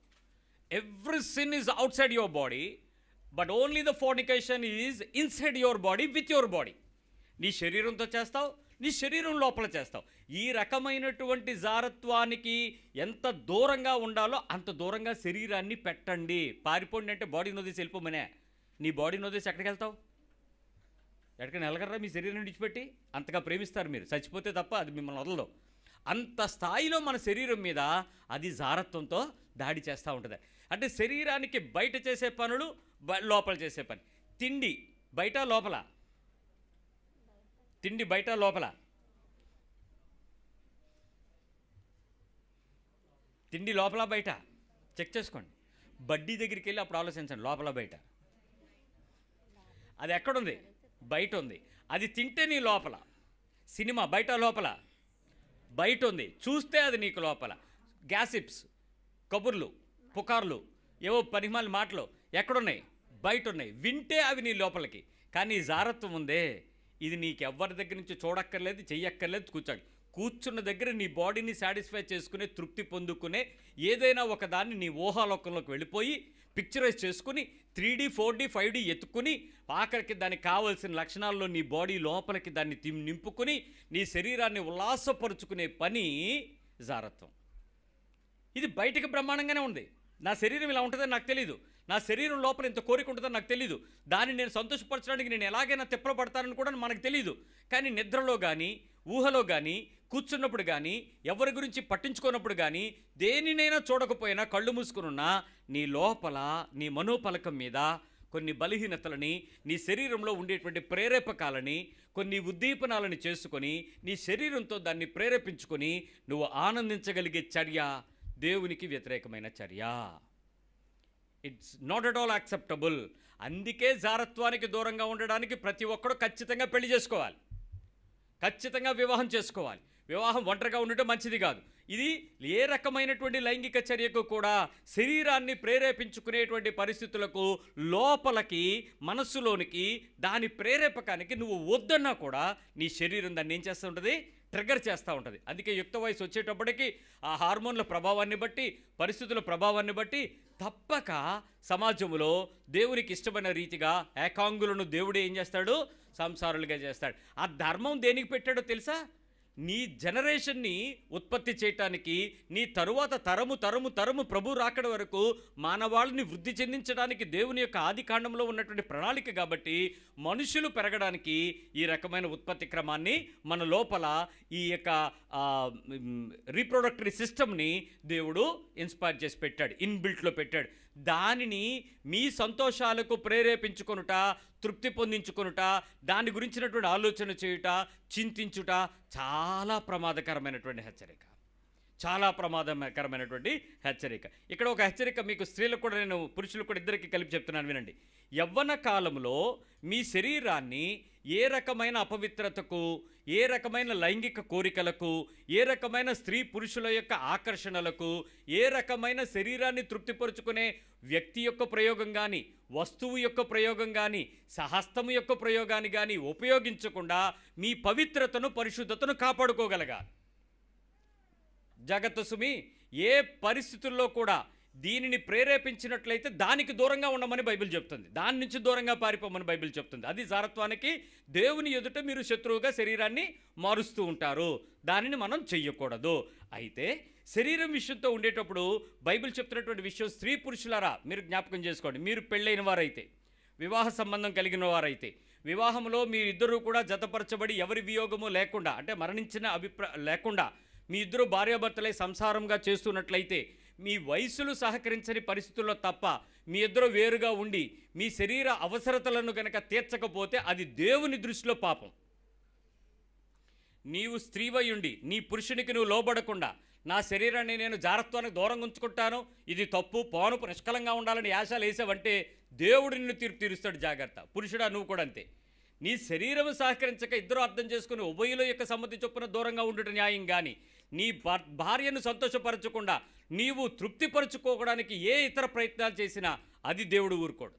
Every sin is outside your body, but only the fornication is inside your body with your body. నీ శరీరంతో చేస్తావు, నీ శరీరం లోపల చేస్తావు. ఈ రకమైనటువంటి జారత్వానికి ఎంత దూరంగా ఉండాలో అంత దూరంగా శరీరాన్ని పెట్టండి. పారిపోండి అంటే బాడీని వదిలేసి వెళ్ళిపోమనే. నీ బాడీని వదిలేసి ఎక్కడికి వెళ్తావు? ఎక్కడికైనా వెళ్ళగలరా మీ శరీరం విడిచిపెట్టి? అంతగా ప్రేమిస్తారు మీరు, చచ్చిపోతే తప్ప అది మిమ్మల్ని వదలదు. అంత స్థాయిలో మన శరీరం మీద అది జారత్వంతో దాడి చేస్తూ ఉంటుంది. అంటే శరీరానికి బయట చేసే పనులు, లోపల చేసే పని. తిండి బయట లోపల, తిండి బయట లోపల, తిండి లోపల బయట. చెక్ చేసుకోండి. బడ్డీ దగ్గరికి వెళ్ళి అప్పుడు ఆలోచించండి, లోపల బయట. అది ఎక్కడుంది? బయట ఉంది. అది తింటే నీ లోపల. సినిమా బయట లోపల, బయట ఉంది. చూస్తే అది నీకు లోపల. గ్యాసిప్స్, కబుర్లు, పుకార్లు, ఏవో పనిమాల మాటలు ఎక్కడున్నాయి? బయట ఉన్నాయి. వింటే అవి నీ లోపలికి. కానీ జారత్వం ఉందే, ఇది నీకు ఎవరి దగ్గర నుంచి చూడక్కర్లేదు, చెయ్యక్కర్లేదు. కూర్చున్న దగ్గర నీ బాడీని సాటిస్ఫై చేసుకునే, తృప్తి పొందుకునే ఏదైనా ఒక దాన్ని నీ ఊహాలోకంలోకి వెళ్ళిపోయి పిక్చరైజ్ చేసుకుని 3D 4D 5D ఎత్తుకుని ఆఖరికి దానికి కావాల్సిన లక్షణాల్లో నీ బాడీ లోపలికి దాన్ని నింపుకుని నీ శరీరాన్ని ఉల్లాసపరుచుకునే పని జారత్వం. ఇది బయటికి బ్రహ్మాండంగానే ఉంది. నా శరీరం ఇలా ఉంటుందని నాకు తెలీదు, నా శరీరం లోపల ఇంత కోరిక ఉంటుందని నాకు తెలీదు, దాన్ని నేను సంతోషపరచడానికి నేను ఎలాగైనా తిప్పలు పడతానని కూడా మనకు తెలీదు. కానీ నిద్రలో కానీ, ఊహలో కానీ, కూర్చున్నప్పుడు కానీ, ఎవరి గురించి పట్టించుకున్నప్పుడు కానీ, దేనినైనా చూడకపోయినా కళ్ళు మూసుకునున్నా నీ లోపల, నీ మనోపలకం మీద కొన్ని బలహీనతలని, నీ శరీరంలో ఉండేటువంటి ప్రేరేపకాలని, కొన్ని ఉద్దీపనాలని చేసుకొని నీ శరీరంతో దాన్ని ప్రేరేపించుకొని నువ్వు ఆనందించగలిగే చర్య దేవునికి వ్యతిరేకమైన చర్య. It's not at all acceptable. అందుకే జారత్వానికి దూరంగా ఉండడానికి ప్రతి ఒక్కడు ఖచ్చితంగా పెళ్లి చేసుకోవాలి, ఖచ్చితంగా వివాహం చేసుకోవాలి. వివాహం ఒంటరిగా ఉండటం మంచిది కాదు. ఇది ఏ రకమైనటువంటి లైంగిక చర్యకు కూడా శరీరాన్ని ప్రేరేపించుకునేటువంటి పరిస్థితులకు లోపలికి, మనస్సులోనికి, దాని ప్రేరేపకానికి నువ్వు వద్దన్నా కూడా నీ శరీరం దాన్ని ఏం చేస్తూ ఉంటుంది? ట్రిగ్గర్ చేస్తూ ఉంటుంది. అందుకే యుక్త వయసు వచ్చేటప్పటికి ఆ హార్మోన్ల ప్రభావాన్ని బట్టి, పరిస్థితుల ప్రభావాన్ని బట్టి తప్పక సమాజంలో దేవునికి ఇష్టమైన రీతిగా ఏకాంగులను దేవుడు ఏం చేస్తాడు? సంసారులుగా చేస్తాడు. ఆ ధర్మం దేనికి పెట్టాడో తెలుసా? నీ జనరేషన్ని ఉత్పత్తి చేయటానికి, నీ తరువాత తరము తరము తరము ప్రభు రాకడ వరకు మానవాళిని వృద్ధి చెందించడానికి దేవుని యొక్క ఆది కాండంలో ఉన్నటువంటి ప్రణాళిక. కాబట్టి మనుషులు పెరగడానికి ఈ రకమైన ఉత్పత్తి క్రమాన్ని మన లోపల, ఈ యొక్క రీప్రొడక్టరీ సిస్టమ్ని దేవుడు ఇన్స్పైర్ చేసి పెట్టాడు, ఇన్బిల్ట్లో పెట్టాడు. దానిని మీ సంతోషాలకు ప్రేరేపించుకొనుట, తృప్తి పొందించుకొనుట, దాని గురించినటువంటి ఆలోచన చేయుట, చింతించుట చాలా ప్రమాదకరమైనటువంటి హెచ్చరిక, చాలా ప్రమాదకరమైనటువంటి హెచ్చరిక. ఇక్కడ ఒక హెచ్చరిక మీకు స్త్రీలకు కూడా, నేను పురుషులకు కూడా ఇద్దరికి కలిపి చెప్తున్నాను, వినండి. యవ్వన కాలంలో మీ శరీరాన్ని ఏ రకమైన అపవిత్రతకు, ఏ రకమైన లైంగిక కోరికలకు, ఏ రకమైన స్త్రీ పురుషుల యొక్క ఆకర్షణలకు, ఏ రకమైన శరీరాన్ని తృప్తిపరుచుకునే వ్యక్తి యొక్క ప్రయోగం కానీ, వస్తువు యొక్క ప్రయోగం కానీ, సహస్తము యొక్క ప్రయోగాన్ని కానీ ఉపయోగించకుండా మీ పవిత్రతను, పరిశుద్ధతను కాపాడుకోగలగాలి. జాగ్రత్త సుమి, ఏ పరిస్థితుల్లో కూడా దీనిని ప్రేరేపించినట్లయితే దానికి దూరంగా ఉండమని బైబిల్ చెప్తుంది. దాని నుంచి దూరంగా పారిపోమని బైబిల్ చెప్తుంది. అది జారత్వానికి దేవుని ఎదుట మీరు శత్రువుగా శరీరాన్ని మారుస్తూ ఉంటారు. దానిని మనం చెయ్యకూడదు. అయితే శరీరం విషయంతో ఉండేటప్పుడు బైబిల్ చెప్తున్నటువంటి విషయం, స్త్రీ పురుషులారా మీరు జ్ఞాపకం చేసుకోండి. మీరు పెళ్ళైన వారైతే, వివాహ సంబంధం కలిగిన వారైతే, వివాహంలో మీరిద్దరూ కూడా జతపరచబడి ఎవరి వియోగము లేకుండా, అంటే మరణించిన లేకుండా మీ ఇద్దరు భార్యాభర్తలై సంసారంగా చేస్తున్నట్లయితే, మీ వయసులు సహకరించని పరిస్థితుల్లో తప్ప మీ ఇద్దరు వేరుగా ఉండి మీ శరీర అవసరతలను గనక తీర్చకపోతే అది దేవుని దృష్టిలో పాపం. నీవు స్త్రీవై ఉండి నీ పురుషునికి నువ్వు లోబడకుండా, నా శరీరాన్ని నేను జారత్వానికి దూరంగా ఉంచుకుంటాను, ఇది తప్పు, పానుపు నిష్కలంగా ఉండాలని యాశాలు వేసావంటే దేవుడు నిన్ను తీర్పు తీరుస్తాడు. జాగ్రత్త. పురుషుడా, నువ్వు కూడా అంతే. నీ శరీరం సహకరించక ఇద్దరు అర్థం చేసుకుని ఉభయుల యొక్క సమ్మతి చొప్పున దూరంగా ఉండటం న్యాయం. కానీ నీ భార్యను సంతోషపరచకుండా నీవు తృప్తిపరచుకోవడానికి ఏ ఇతర ప్రయత్నాలు చేసినా అది దేవుడు ఊరుకోడు.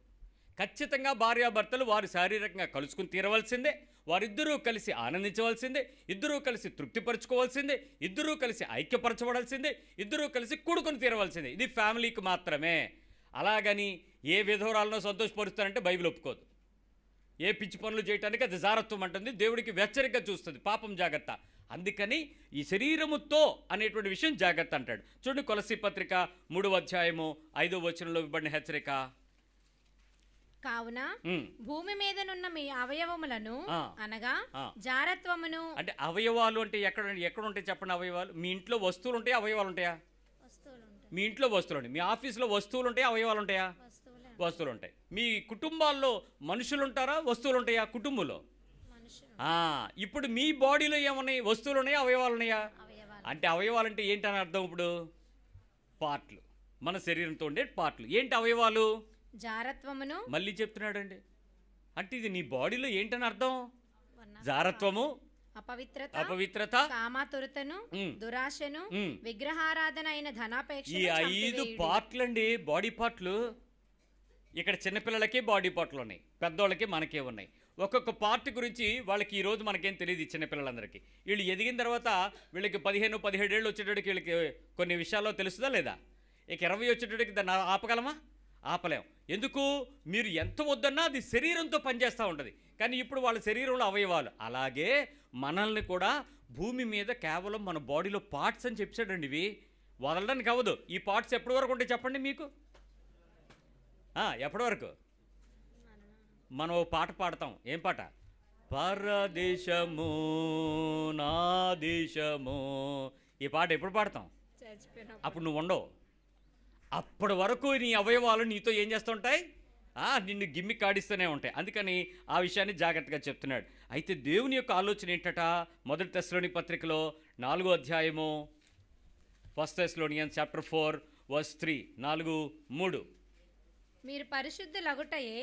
ఖచ్చితంగా భార్యాభర్తలు వారు శారీరకంగా కలుసుకుని తీరవలసిందే, వారిద్దరూ కలిసి ఆనందించవలసిందే, ఇద్దరూ కలిసి తృప్తిపరచుకోవాల్సిందే, ఇద్దరూ కలిసి ఐక్యపరచబడాల్సిందే, ఇద్దరూ కలిసి కూడుకొని తీరవలసిందే. ఇది ఫ్యామిలీకి మాత్రమే. అలాగని ఏ విధవరాలను సంతోషపరుస్తారంటే బైబిల్ ఒప్పుకోదు. ఏ పిచ్చి పనులు చేయడానికి అది జారత్వం అంటుంది. దేవుడికి వ్యతిరేకంగా చూస్తుంది. పాపం. జాగ్రత్త. అందుకని ఈ శరీరముతో అనేటువంటి విషయం జాగ్రత్త అంటాడు. చూడండి, కొలస్సీ పత్రిక 3వ అధ్యాయము 5వ వచనంలో ఇవ్వబడిన హెచ్చరిక. కావున భూమి మీదనున్న మీ అవయవములను అనగా జారత్వమును, అంటే అవయవాలు అంటే ఎక్కడ ఉంటాయి చెప్పండి? అవయవాలు మీ ఇంట్లో వస్తువులు ఉంటాయా, అవయవాలు ఉంటాయా? మీ ఇంట్లో వస్తువులు ఉంటాయి. మీ ఆఫీస్లో వస్తువులు ఉంటాయా, అవయవాలు ఉంటాయా? వస్తువులు ఉంటాయి. మీ కుటుంబాల్లో మనుషులు ఉంటారా, వస్తువులు ఉంటాయా? కుటుంబంలో. ఇప్పుడు మీ బాడీలో ఏమున్నాయి? వస్తువులు ఉన్నాయా, అవయవాలు ఉన్నాయా? అంటే అవయవాలు అంటే ఏంటని అర్థం? ఇప్పుడు పార్ట్లు, మన శరీరంతో ఉండే పార్ట్లు. ఏంటి అవయవాలు? జారత్వమును. మళ్ళీ చెప్తున్నాడండి. అంటే ఇది నీ బాడీలో ఏంటని అర్థం? జారత్వము, అపవిత్రత, కామాతురతను, దురాశను, విగ్రహారాధన అయిన ధనాపేక్ష. ఈ 5 పార్ట్లండి, బాడీ పార్ట్లు. ఇక్కడ చిన్నపిల్లలకి బాడీ పార్ట్లు ఉన్నాయి, పెద్దోళ్ళకి మనకే ఉన్నాయి. ఒక్కొక్క పార్ట్ గురించి వాళ్ళకి ఈరోజు మనకేం తెలియదు. చిన్నపిల్లలందరికీ వీళ్ళు ఎదిగిన తర్వాత వీళ్ళకి 15-17 ఏళ్ళు వచ్చేటప్పటికి వీళ్ళకి కొన్ని విషయాల్లో తెలుస్తుందా లేదా? ఇక 20 వచ్చేటప్పటికి దాన్ని ఆపగలమా? ఆపలేం. ఎందుకు? మీరు ఎంత వద్దన్నా అది శరీరంతో పనిచేస్తూ ఉంటుంది. కానీ ఇప్పుడు వాళ్ళ శరీరంలో అవయవాలు. అలాగే మనల్ని కూడా భూమి మీద కేవలం మన బాడీలో పార్ట్స్ అని చెప్పాడండి. ఇవి వదలడానికి అవ్వదు. ఈ పార్ట్స్ ఎప్పటి వరకు ఉంటాయి చెప్పండి మీకు? ఎప్పటి వరకు? మనం ఓ పాట పాడతాం. ఏం పాట? పరదేశము నా దేశము. ఈ పాట ఎప్పుడు పాడతాం? అప్పుడు నువ్వు ఉండవు. అప్పటి వరకు నీ అవయవాలు నీతో ఏం చేస్తుంటాయి? నిన్ను గిమ్మి కాడిస్తూనే ఉంటాయి. అందుకని ఆ విషయాన్ని జాగ్రత్తగా చెప్తున్నాడు. అయితే దేవుని యొక్క ఆలోచన ఏంటట? మొదటి తెస్సలోనిక పత్రికలో 4వ అధ్యాయము, 1 Thessalonians chapter 4 verse 3, 4:3. మీరు పరిశుద్ధులగుటయే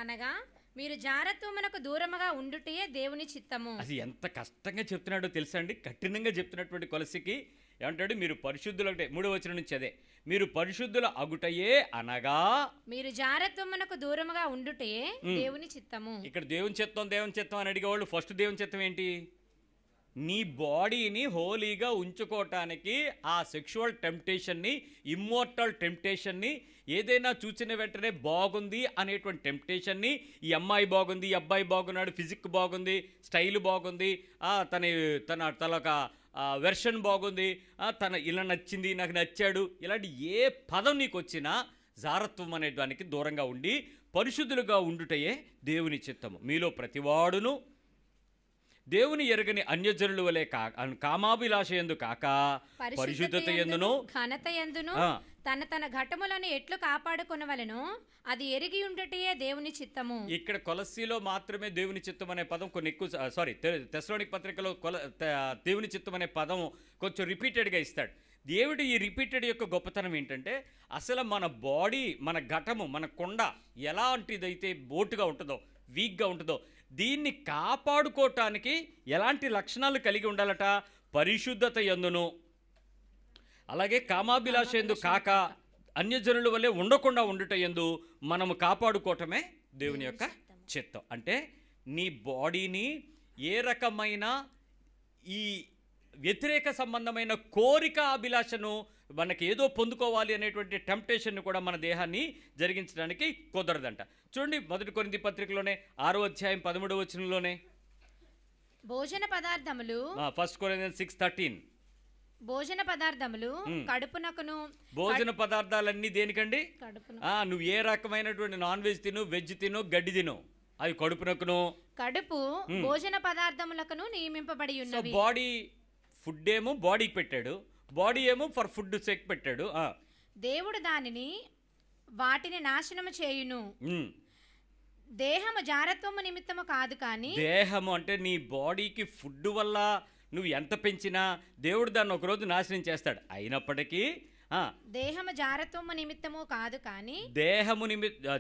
అనగా మీరు జారత్వమునకు దూరముగా ఉండుటయే దేవుని చిత్తము. అది ఎంత కష్టంగా చెప్తున్నాడో తెలుసా అండి? కఠినంగా చెప్తున్నటువంటి కొలసికి ఏమంటాడు? మీరు పరిశుద్ధులటే. 3వ వచనం నుంచి అదే, మీరు పరిశుద్ధుల అగుటయే అనగా మీరు జారత్వమునకు దూరముగా ఉండుటయే దేవుని చిత్తము. ఇక్కడ దేవుని చిత్తం అని అడిగేవాళ్ళు ఫస్ట్ దేవుని చిత్తం ఏంటి? నీ బాడీని హోలీగా ఉంచుకోవటానికి ఆ సెక్షువల్ టెంప్టేషన్ని, ఇమ్మోర్టల్ టెంప్టేషన్ని, ఏదైనా చూసిన వెంటనే బాగుంది అనేటువంటి టెంప్టేషన్ని, ఈ అమ్మాయి బాగుంది, ఈ అబ్బాయి బాగున్నాడు, ఫిజిక్ బాగుంది, స్టైల్ బాగుంది, తన ఒక వెర్షన్ బాగుంది, తన ఇలా నచ్చింది, నాకు నచ్చాడు, ఇలాంటి ఏ పదం నీకు వచ్చినా జారత్వం అనే దానికి దూరంగా ఉండి పరిశుద్ధులుగా ఉండుటయే దేవుని చిత్తము. మీలో ప్రతివాడును దేవుని ఎరగని అన్యజనుల వలె కామాభిలాష యందు కాక పరిశుద్ధత యందును ఘనత యందును తన ఘటములను ఎట్లు కాపాడుకొనవలెనో అది ఎరిగి ఉండుటయే దేవుని చిత్తము. ఇక్కడ కొలస్సీలో మాత్రమే దేవుని చిత్తం అనే పదం కొన్ని ఎక్కువ, తెస్సలోనిక పత్రికలో దేవుని చిత్తం అనే పదం కొంచెం రిపీటెడ్గా ఇస్తాడు. దేవుడు ఈ రిపీటెడ్ యొక్క గొప్పతనం ఏంటంటే, అసలు మన బాడీ, మన ఘటము, మన కొండ ఎలాంటిదైతే బోటుగా ఉంటుందో, వీక్గా ఉంటుందో దీన్ని కాపాడుకోవటానికి ఎలాంటి లక్షణాలు కలిగి ఉండాలట? పరిశుద్ధత యందును, అలాగే కామాభిలాష యందు కాక అన్యజనుల వల్లే ఉండకుండా ఉండుట యందు మనము కాపాడుకోవటమే దేవుని యొక్క చిత్తం. అంటే నీ బాడీని ఏ రకమైన ఈ వ్యతిరేక సంబంధమైన కోరిక అభిలాషను మనకి ఏదో పొందుకోవాలి అనేటువంటి టెంప్టేషన్ను కూడా మన దేహాన్ని జరిగించడానికి కుదరదంట. చూడండి, 1 కొరింథీ పత్రికలోనే 6వ అధ్యాయం 13వ వచనంలోనే భోజన పదార్థములు 1 Corinthians 6:13 భోజన పదార్థములు కడుపునకును. భోజన పదార్థాలన్నీ దేనికండి? కడుపున. నువ్వు ఏ రకమైనటువంటి నాన్ వెజ్ తిను, వెజ్ తిను, గడ్డి తిను, అవి కడుపునకును. కడుపు భోజన పదార్థములకును నియమింపబడి ఉన్నవి. బాడీ ఫుడ్ ఏమో బాడీకి పెట్టాడు, బాడీ ఏమో ఫర్ ఫుడ్ సెక్ పెట్టాడు. దేవుడు దానిని వాటిని నాశనము చేయును. దేహము జారత్వము నిమిత్తము కాదు కానీ. దేహము అంటే నీ బాడీకి ఫుడ్ వల్ల నువ్వు ఎంత పెంచినా దేవుడు దాన్ని ఒకరోజు నాశనం చేస్తాడు. అయినప్పటికీ దేహము జారత్వము నిమిత్తము కాదు కానీ. దేహము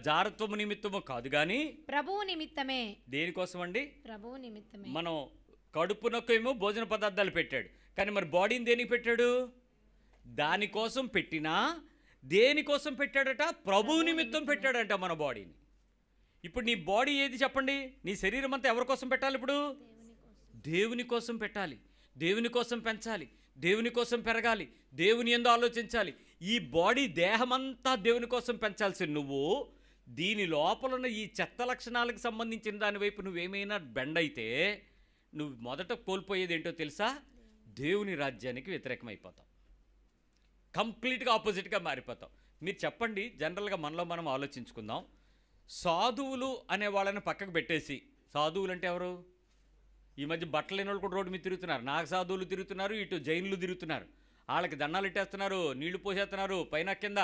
జారత్వము నిమిత్తము కాదు కానీ ప్రభువు నిమిత్తమే. దేనికోసం అండి? ప్రభువు నిమిత్తమే. మనం కడుపునకేమో భోజన పదార్థాలు పెట్టాడు, కానీ మరి బాడీని దేనికి పెట్టాడు? దానికోసం పెట్టినా దేనికోసం పెట్టాడట? ప్రభువు నిమిత్తం పెట్టాడంట మన బాడీని. ఇప్పుడు నీ బాడీ ఏది చెప్పండి? నీ శరీరం అంతా ఎవరి కోసం పెట్టాలి? ఇప్పుడు దేవుని కోసం పెట్టాలి, దేవుని కోసం పెంచాలి, దేవుని కోసం పెరగాలి, దేవుని యందు ఆలోచించాలి. ఈ బాడీ దేహమంతా దేవుని కోసం పెంచాల్సి నువ్వు దీని లోపల ఈ చెత్త లక్షణాలకు సంబంధించిన దాని వైపు నువ్వేమైనా బెండ్ అయితే నువ్వు మొదట కోల్పోయేది ఏంటో తెలుసా? దేవుని రాజ్యానికి వ్యతిరేకమైపోతావు, కంప్లీట్గా ఆపోజిట్గా మారిపోతావు. మీరు చెప్పండి, జనరల్గా మనలో మనం ఆలోచించుకుందాం. సాధువులు అనే వాళ్ళని పక్కకు పెట్టేసి, సాధువులు అంటే ఎవరు? ఈ మధ్య బట్టలు లేని వాళ్ళు కూడా రోడ్డు మీద తిరుగుతున్నారు, నాకు సాధువులు తిరుగుతున్నారు, ఇటు జైన్లు తిరుగుతున్నారు, వాళ్ళకి దండాలు ఇట్టేస్తున్నారు, నీళ్లు పోసేస్తున్నారు, పైన కింద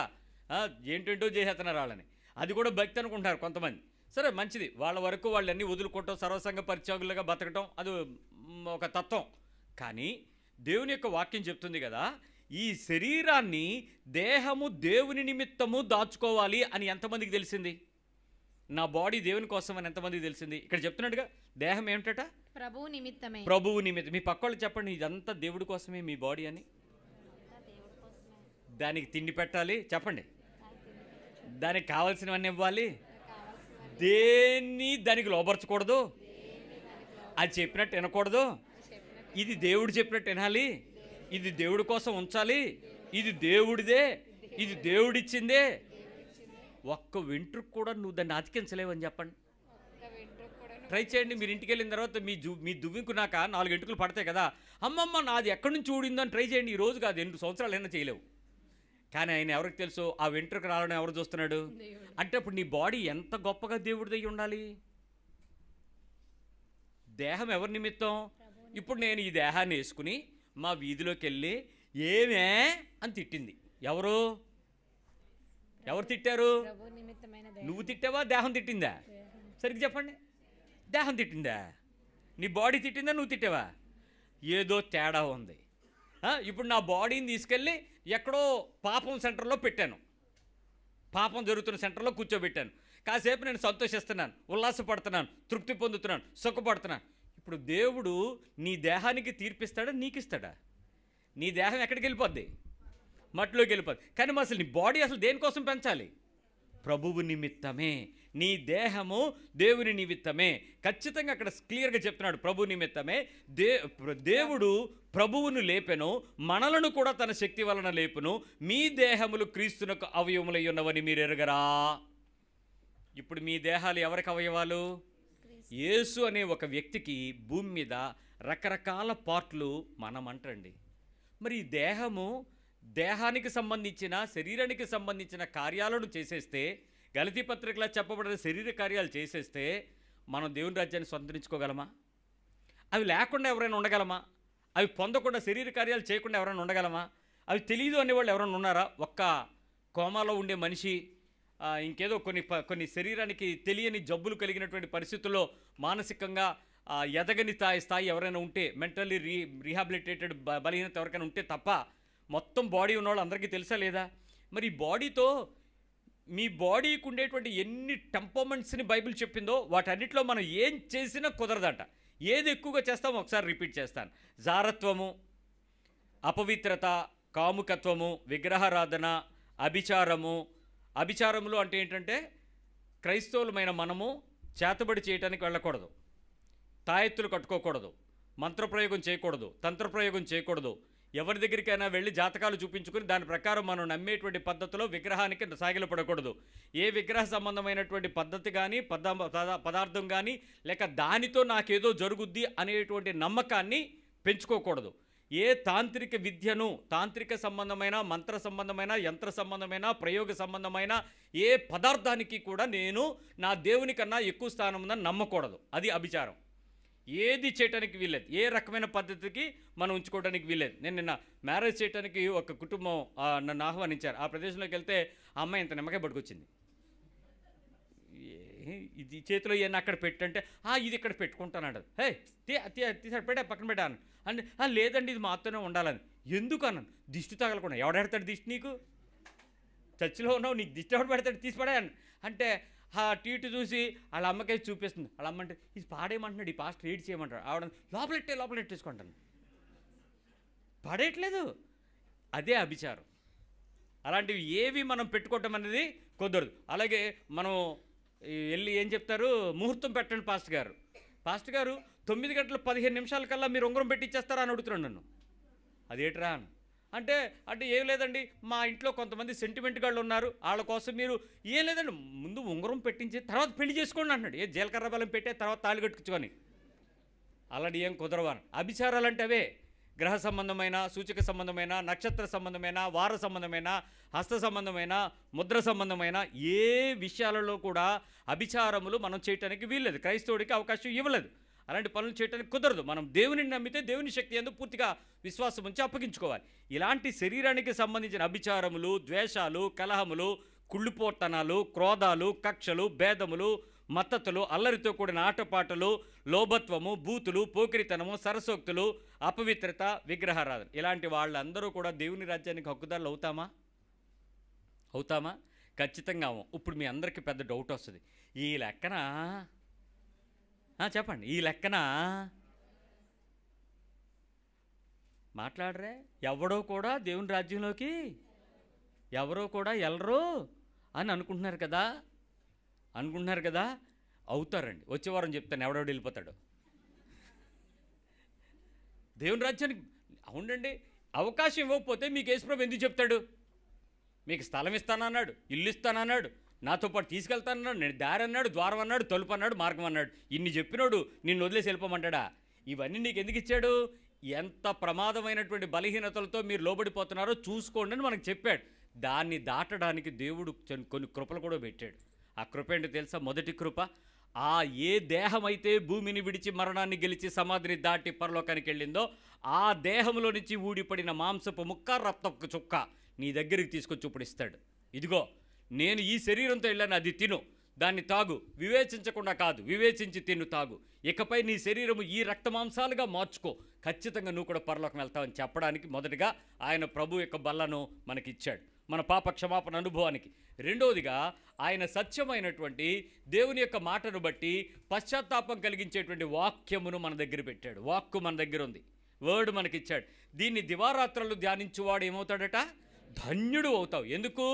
ఏంటేంటో చేసేస్తున్నారు వాళ్ళని. అది కూడా భక్తి అనుకుంటున్నారు కొంతమంది. సరే, మంచిది, వాళ్ళ వరకు వాళ్ళన్నీ వదులుకోవటం, సర్వసంగ పరిత్యాగులుగా బతకటం అది ఒక తత్వం. కానీ దేవుని యొక్క వాక్యం చెప్తుంది కదా, ఈ శరీరాన్ని దేహము దేవుని నిమిత్తము దాచుకోవాలి అని ఎంతమందికి తెలిసింది? నా బాడీ దేవుని కోసం అని ఎంతమందికి తెలిసింది? ఇక్కడ చెప్తున్నాడుగా, దేహం ఏమిటట? ప్రభువు నిమిత్తమే. ప్రభువు నిమిత్తం. మీ పక్క వాళ్ళు చెప్పండి, ఇదంతా దేవుడి కోసమే మీ బాడీ అని. దానికి తిండి పెట్టాలి, చెప్పండి, దానికి కావాల్సినవన్నీ ఇవ్వాలి, దేన్ని దానికి లోపరచకూడదు, అది చెప్పినట్టు వినకూడదు, ఇది దేవుడు చెప్పినట్టు వినాలి, ఇది దేవుడి కోసం ఉంచాలి, ఇది దేవుడిదే, ఇది దేవుడిచ్చిందే. ఒక్క వెంట్రుకు కూడా నువ్వు దాన్ని అతికించలేవని చెప్పండి. ట్రై చేయండి. మీరు ఇంటికి వెళ్ళిన తర్వాత మీ దువ్వింకున్నాక 4 వెంట్రుకలు పడతాయి కదా, అమ్మమ్మ నాది ఎక్కడి నుంచి ఊడిందని ట్రై చేయండి. ఈ రోజు కాదు, 2 సంవత్సరాలు అయినా చేయలేవు. కానీ ఆయన ఎవరికి తెలుసు ఆ వెంట్రుక రావడం ఎవరు చూస్తున్నాడు అంటే? అప్పుడు నీ బాడీ ఎంత గొప్పగా దేవుడిదై ఉండాలి. దేహం ఎవరి నిమిత్తం? ఇప్పుడు నేను ఈ దేహాన్ని వేసుకుని మా వీధిలోకి వెళ్ళి ఏమే అని తిట్టింది. ఎవరు తిట్టారు? నువ్వు తిట్టావా, దేహం తిట్టిందా? సరిగ్గా చెప్పండి. దేహం తిట్టిందా? నీ బాడీ తిట్టిందా, నువ్వు తిట్టావా? ఏదో తేడా ఉంది. ఇప్పుడు నా బాడీని తీసుకెళ్ళి ఎక్కడో పాపం సెంటర్లో పెట్టాను, పాపం జరుగుతున్న సెంటర్లో కూర్చోబెట్టాను. కాసేపు నేను సంతోషిస్తున్నాను, ఉల్లాసపడుతున్నాను, తృప్తి పొందుతున్నాను, సుఖపడుతున్నాను. ఇప్పుడు దేవుడు నీ దేహానికి తీర్పిస్తాడా, నీకు ఇస్తాడా? నీ దేహం ఎక్కడికి వెళ్ళిపోద్ది? మట్టిలోకి వెళ్ళిపోద్ది. కానీ అసలు నీ బాడీ అసలు దేనికోసం పెంచాలి? ప్రభువు నిమిత్తమే. నీ దేహము దేవుని నిమిత్తమే. ఖచ్చితంగా అక్కడ క్లియర్గా చెప్తున్నాడు, ప్రభు నిమిత్తమే. దేవుడు ప్రభువును లేపెను, మనలను కూడా తన శక్తి వలన లేపును. మీ దేహములు క్రీస్తునకు అవయవములై ఉన్నవని మీరు ఎరుగరా? ఇప్పుడు మీ దేహాలు ఎవరికి అవయవాలు? యేసు అనే ఒక వ్యక్తికి భూమి మీద రకరకాల పార్ట్లు మనమంటండి. మరి ఈ దేహానికి సంబంధించిన, శరీరానికి సంబంధించిన కార్యాలను చేసేస్తే, గలతీ పత్రికలో చెప్పబడిన శరీర కార్యాలు చేసేస్తే మనం దేవుని రాజ్యాన్ని స్వతంత్రించుకోగలమా? అవి లేకుండా ఎవరైనా ఉండగలమా? అవి పొందకుండా, శరీర కార్యాలు చేయకుండా ఎవరైనా ఉండగలమా? అవి తెలియదు అనేవాళ్ళు ఎవరైనా ఉన్నారా? ఒక్క కోమాలో ఉండే మనిషి, ఇంకేదో కొన్ని శరీరానికి తెలియని జబ్బులు కలిగినటువంటి పరిస్థితుల్లో మానసికంగా ఎదగని స్థాయి ఎవరైనా ఉంటే, మెంటల్లీ రీహాబిలిటేటెడ్ బలహీనత ఎవరికైనా ఉంటే తప్ప మొత్తం బాడీ ఉన్నవాళ్ళు అందరికీ తెలుసా లేదా? మరి ఈ బాడీతో మీ బాడీకి ఉండేటువంటి ఎన్ని టెంపర్మెంట్స్ని బైబిల్ చెప్పిందో వాటన్నిటిలో మనం ఏం చేసినా కుదరదంట. ఏది ఎక్కువగా చేస్తామో ఒకసారి రిపీట్ చేస్తాను. జారత్వము, అపవిత్రత, కాముకత్వము, విగ్రహారాధన, అభిచారము. అభిచారములు అంటే ఏంటంటే క్రైస్తవులమైన మనము చేతబడి చేయటానికి వెళ్ళకూడదు, తాయెత్తులు కట్టుకోకూడదు, మంత్రప్రయోగం చేయకూడదు, తంత్రప్రయోగం చేయకూడదు. ఎవరి దగ్గరికైనా వెళ్ళి జాతకాలు చూపించుకుని దాని ప్రకారం మనం నమ్మేటువంటి పద్ధతిలో విగ్రహానికి సాగిలపడకూడదు. ఏ విగ్రహ సంబంధమైనటువంటి పద్ధతి కానీ పదార్థం కానీ లేక దానితో నాకేదో జరుగుద్ది అనేటువంటి నమ్మకాన్ని పెంచుకోకూడదు. ఏ తాంత్రిక విద్యను, తాంత్రిక సంబంధమైన, మంత్ర సంబంధమైన, యంత్ర సంబంధమైన, ప్రయోగ సంబంధమైన ఏ పదార్థానికి కూడా నేను నా దేవుని కన్నా ఎక్కువ స్థానం ఉందని నమ్మకూడదు. అది అభిచారం. ఏది చేయటానికి వీల్లేదు, ఏ రకమైన పద్ధతికి మనం ఉంచుకోవడానికి వీల్లేదు. నేను నిన్న మ్యారేజ్ చేయడానికి ఒక కుటుంబం నన్ను ఆహ్వానించారు. ఆ ప్రదేశంలోకి వెళ్తే ఆ అమ్మాయి ఇంత నిమ్మకాయ పట్టుకొచ్చింది. ఇది చేతిలో ఏమన్నా అక్కడ పెట్టంటే ఇది ఇక్కడ పెట్టుకుంటాను. హే తీసాడు, పెట్టా పక్కన పెట్టాను అంటే లేదండి ఇది మాతోనే ఉండాలని. ఎందుకు అన్నాను. దిష్టి తగలకుండా. ఎవడెడతాడు దిష్టి నీకు? చర్చిలో ఉన్నావు, నీకు దిష్టి ఎవడు పెడతాడు? తీసి పడాను అంటే టీటు చూసి వాళ్ళ అమ్మకై చూపిస్తుంది. వాళ్ళ అమ్మ అంటే ఇది పాడేయమంటున్నాడు, ఈ పాస్టర్ రీడ్ చేయమంటాడు. ఆవిడ లోపలెట్టేసుకుంటాను. పాడేయట్లేదు. అదే అభిచారం. అలాంటివి ఏవి మనం పెట్టుకోవటం అనేది కుదరదు. అలాగే మనం వెళ్ళి ఏం చెప్తారు, ముహూర్తం పెట్టండి పాస్టర్ గారు 9 గంటల 15 నిమిషాల కల్లా మీరు ఉంగరం పెట్టిచ్చేస్తారా అని అడుగుతున్నాడు నన్ను. అదేట్రా అని అంటే ఏం లేదండి, మా ఇంట్లో కొంతమంది సెంటిమెంట్ గాళ్ళు ఉన్నారు, వాళ్ళ కోసం మీరు ఏం లేదండి ముందు ఉంగరం పెట్టించి తర్వాత పెళ్లి చేసుకోండి అంటున్నాడు. జీలకర్ర బెల్లం పెట్టే తర్వాత తాళి కట్టుకుని. అలాంటి ఏం కుదరవాను. అభిచారాలు అంటే అవే. గ్రహ సంబంధమైన, సూచక సంబంధమైన, నక్షత్ర సంబంధమైన, వార సంబంధమైన, హస్త సంబంధమైన, ముద్ర సంబంధమైన ఏ విషయాలలో కూడా అభిచారములు మనం చేయటానికి వీల్లేదు. క్రైస్తవుడికి అవకాశం ఇవ్వలేదు. అలాంటి పనులు చేయడానికి కుదరదు. మనం దేవుని నమ్మితే దేవుని శక్తి యందు పూర్తిగా విశ్వాసం ఉంచి అప్పగించుకోవాలి. ఇలాంటి శరీరానికి సంబంధించిన అభిచారములు, ద్వేషాలు, కలహములు, కుళ్ళిపోతనాలు, క్రోధాలు, కక్షలు, భేదములు, మత్తతులు, అల్లరితో కూడిన ఆటపాటలు, లోభత్వము, బూతులు, పోకిరితనము, సరసోక్తులు, అపవిత్రత, విగ్రహారాధన, ఇలాంటి వాళ్ళందరూ కూడా దేవుని రాజ్యానికి హక్కుదారులు అవుతామా? ఖచ్చితంగా అవ్వం. ఇప్పుడు మీ అందరికీ పెద్ద డౌట్ వస్తుంది. ఈ లెక్కన చెప్పండి, ఈ లెక్కన మాట్లాడరే ఎవడో కూడా దేవుని రాజ్యంలోకి ఎవరో కూడా వెళ్ళరు అని అనుకుంటున్నారు కదా. అవుతారండి. వచ్చే వారం చెప్తాను ఎవడెవడు వెళ్ళిపోతాడు దేవుని రాజ్యానికి. అవునండి, అవకాశం ఇవ్వకపోతే మీకు యేసుప్రభు ఎందుకు చెప్తాడు? మీకు స్థలం ఇస్తానన్నాడు, ఇల్లు ఇస్తానన్నాడు, నాతో పాటు తీసుకెళ్తానన్నాడు, నేను దారి అన్నాడు, ద్వారం అన్నాడు, తలుపు అన్నాడు, మార్గం అన్నాడు. ఇన్ని చెప్పినోడు నిన్ను వదిలేసి వెళ్ళిపోమంటాడా? ఇవన్నీ నీకు ఎందుకు ఇచ్చాడు? ఎంత ప్రమాదమైనటువంటి బలహీనతలతో మీరు లోబడిపోతున్నారో చూసుకోండి అని మనకు చెప్పాడు. దాన్ని దాటడానికి దేవుడు కొన్ని కృపలు కూడా పెట్టాడు. ఆ కృప ఏంటో తెలుసా? మొదటి కృప, ఏ దేహం అయితే భూమిని విడిచి మరణాన్ని గెలిచి సమాధిని దాటి పరలోకానికి వెళ్ళిందో ఆ దేహంలో నుంచి ఊడిపడిన మాంసపు ముక్క, రక్తపు చుక్క నీ దగ్గరికి తీసుకొచ్చి ఇప్పుడు ఇస్తాడు. ఇదిగో నేను ఈ శరీరంతో వెళ్ళాను, అది తిను, దాన్ని తాగు, వివేచించకుండా కాదు, వివేచించి తిను తాగు, ఇకపై నీ శరీరము ఈ రక్తమాంసాలుగా మార్చుకో, ఖచ్చితంగా నువ్వు కూడా పరలోకం వెళ్తావని చెప్పడానికి మొదటిగా ఆయన ప్రభు యొక్క బల్లను మనకిచ్చాడు, మన పాప క్షమాపణ అనుభవానికి. రెండవదిగా ఆయన సత్యమైనటువంటి దేవుని యొక్క మాటను బట్టి పశ్చాత్తాపం కలిగించేటువంటి వాక్యమును మన దగ్గర పెట్టాడు. వాక్కు మన దగ్గర ఉంది, వర్డ్ మనకిచ్చాడు. దీన్ని దివారాత్రులు ధ్యానించువాడు ఏమవుతాడట? ధన్యుడు అవుతావు. ఎందుకు?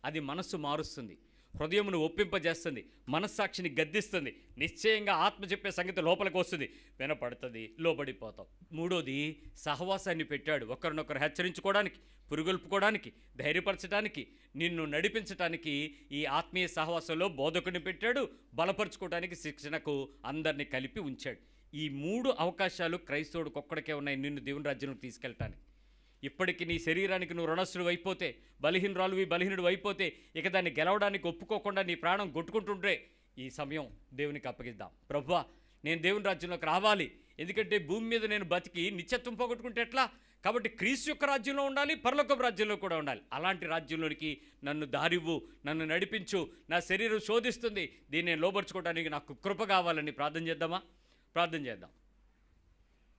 అది మనస్సు మారుస్తుంది, హృదయమును ఒప్పింపజేస్తుంది, మనస్సాక్షిని గద్దిస్తుంది, నిశ్చయంగా ఆత్మ చెప్పే సంగతి లోపలికి వస్తుంది, వినపడుతుంది, లోబడిపోతావు. మూడోది సహవాసాన్ని పెట్టాడు. ఒకరినొకరు హెచ్చరించుకోవడానికి, పురుగొల్పుకోవడానికి, ధైర్యపరచడానికి, నిన్ను నడిపించడానికి ఈ ఆత్మీయ సహవాసంలో బోధకుని పెట్టాడు, బలపరుచుకోవడానికి శిక్షణకు అందరినీ కలిపి ఉంచాడు. ఈ 3 అవకాశాలు క్రైస్తవుడికి ఒక్కడికే ఉన్నాయి నిన్ను దేవుని రాజ్యంలోకి తీసుకెళ్ళటానికి. ఇప్పటికి నీ శరీరానికి నువ్వు రుణస్థుడు అయిపోతే, బలహీనుడు అయిపోతే, ఇక దాన్ని గెలవడానికి ఒప్పుకోకుండా నీ ప్రాణం కొట్టుకుంటుంటే ఈ సమయం దేవునికి అప్పగిద్దాం. ప్రభువా, నేను దేవుని రాజ్యంలోకి రావాలి, ఎందుకంటే భూమి మీద నేను బతికి నిత్యత్వం పోగొట్టుకుంటే ఎట్లా? కాబట్టి క్రీస్తు యొక్క రాజ్యంలో ఉండాలి, పరలోకపు రాజ్యంలో కూడా ఉండాలి. అలాంటి రాజ్యంలోనికి నన్ను దారివ్వు, నన్ను నడిపించు, నా శరీరం శోధిస్తుంది, దీన్ని నేను లోబర్చుకోవడానికి నాకు కృప కావాలని ప్రార్థన చేద్దాం.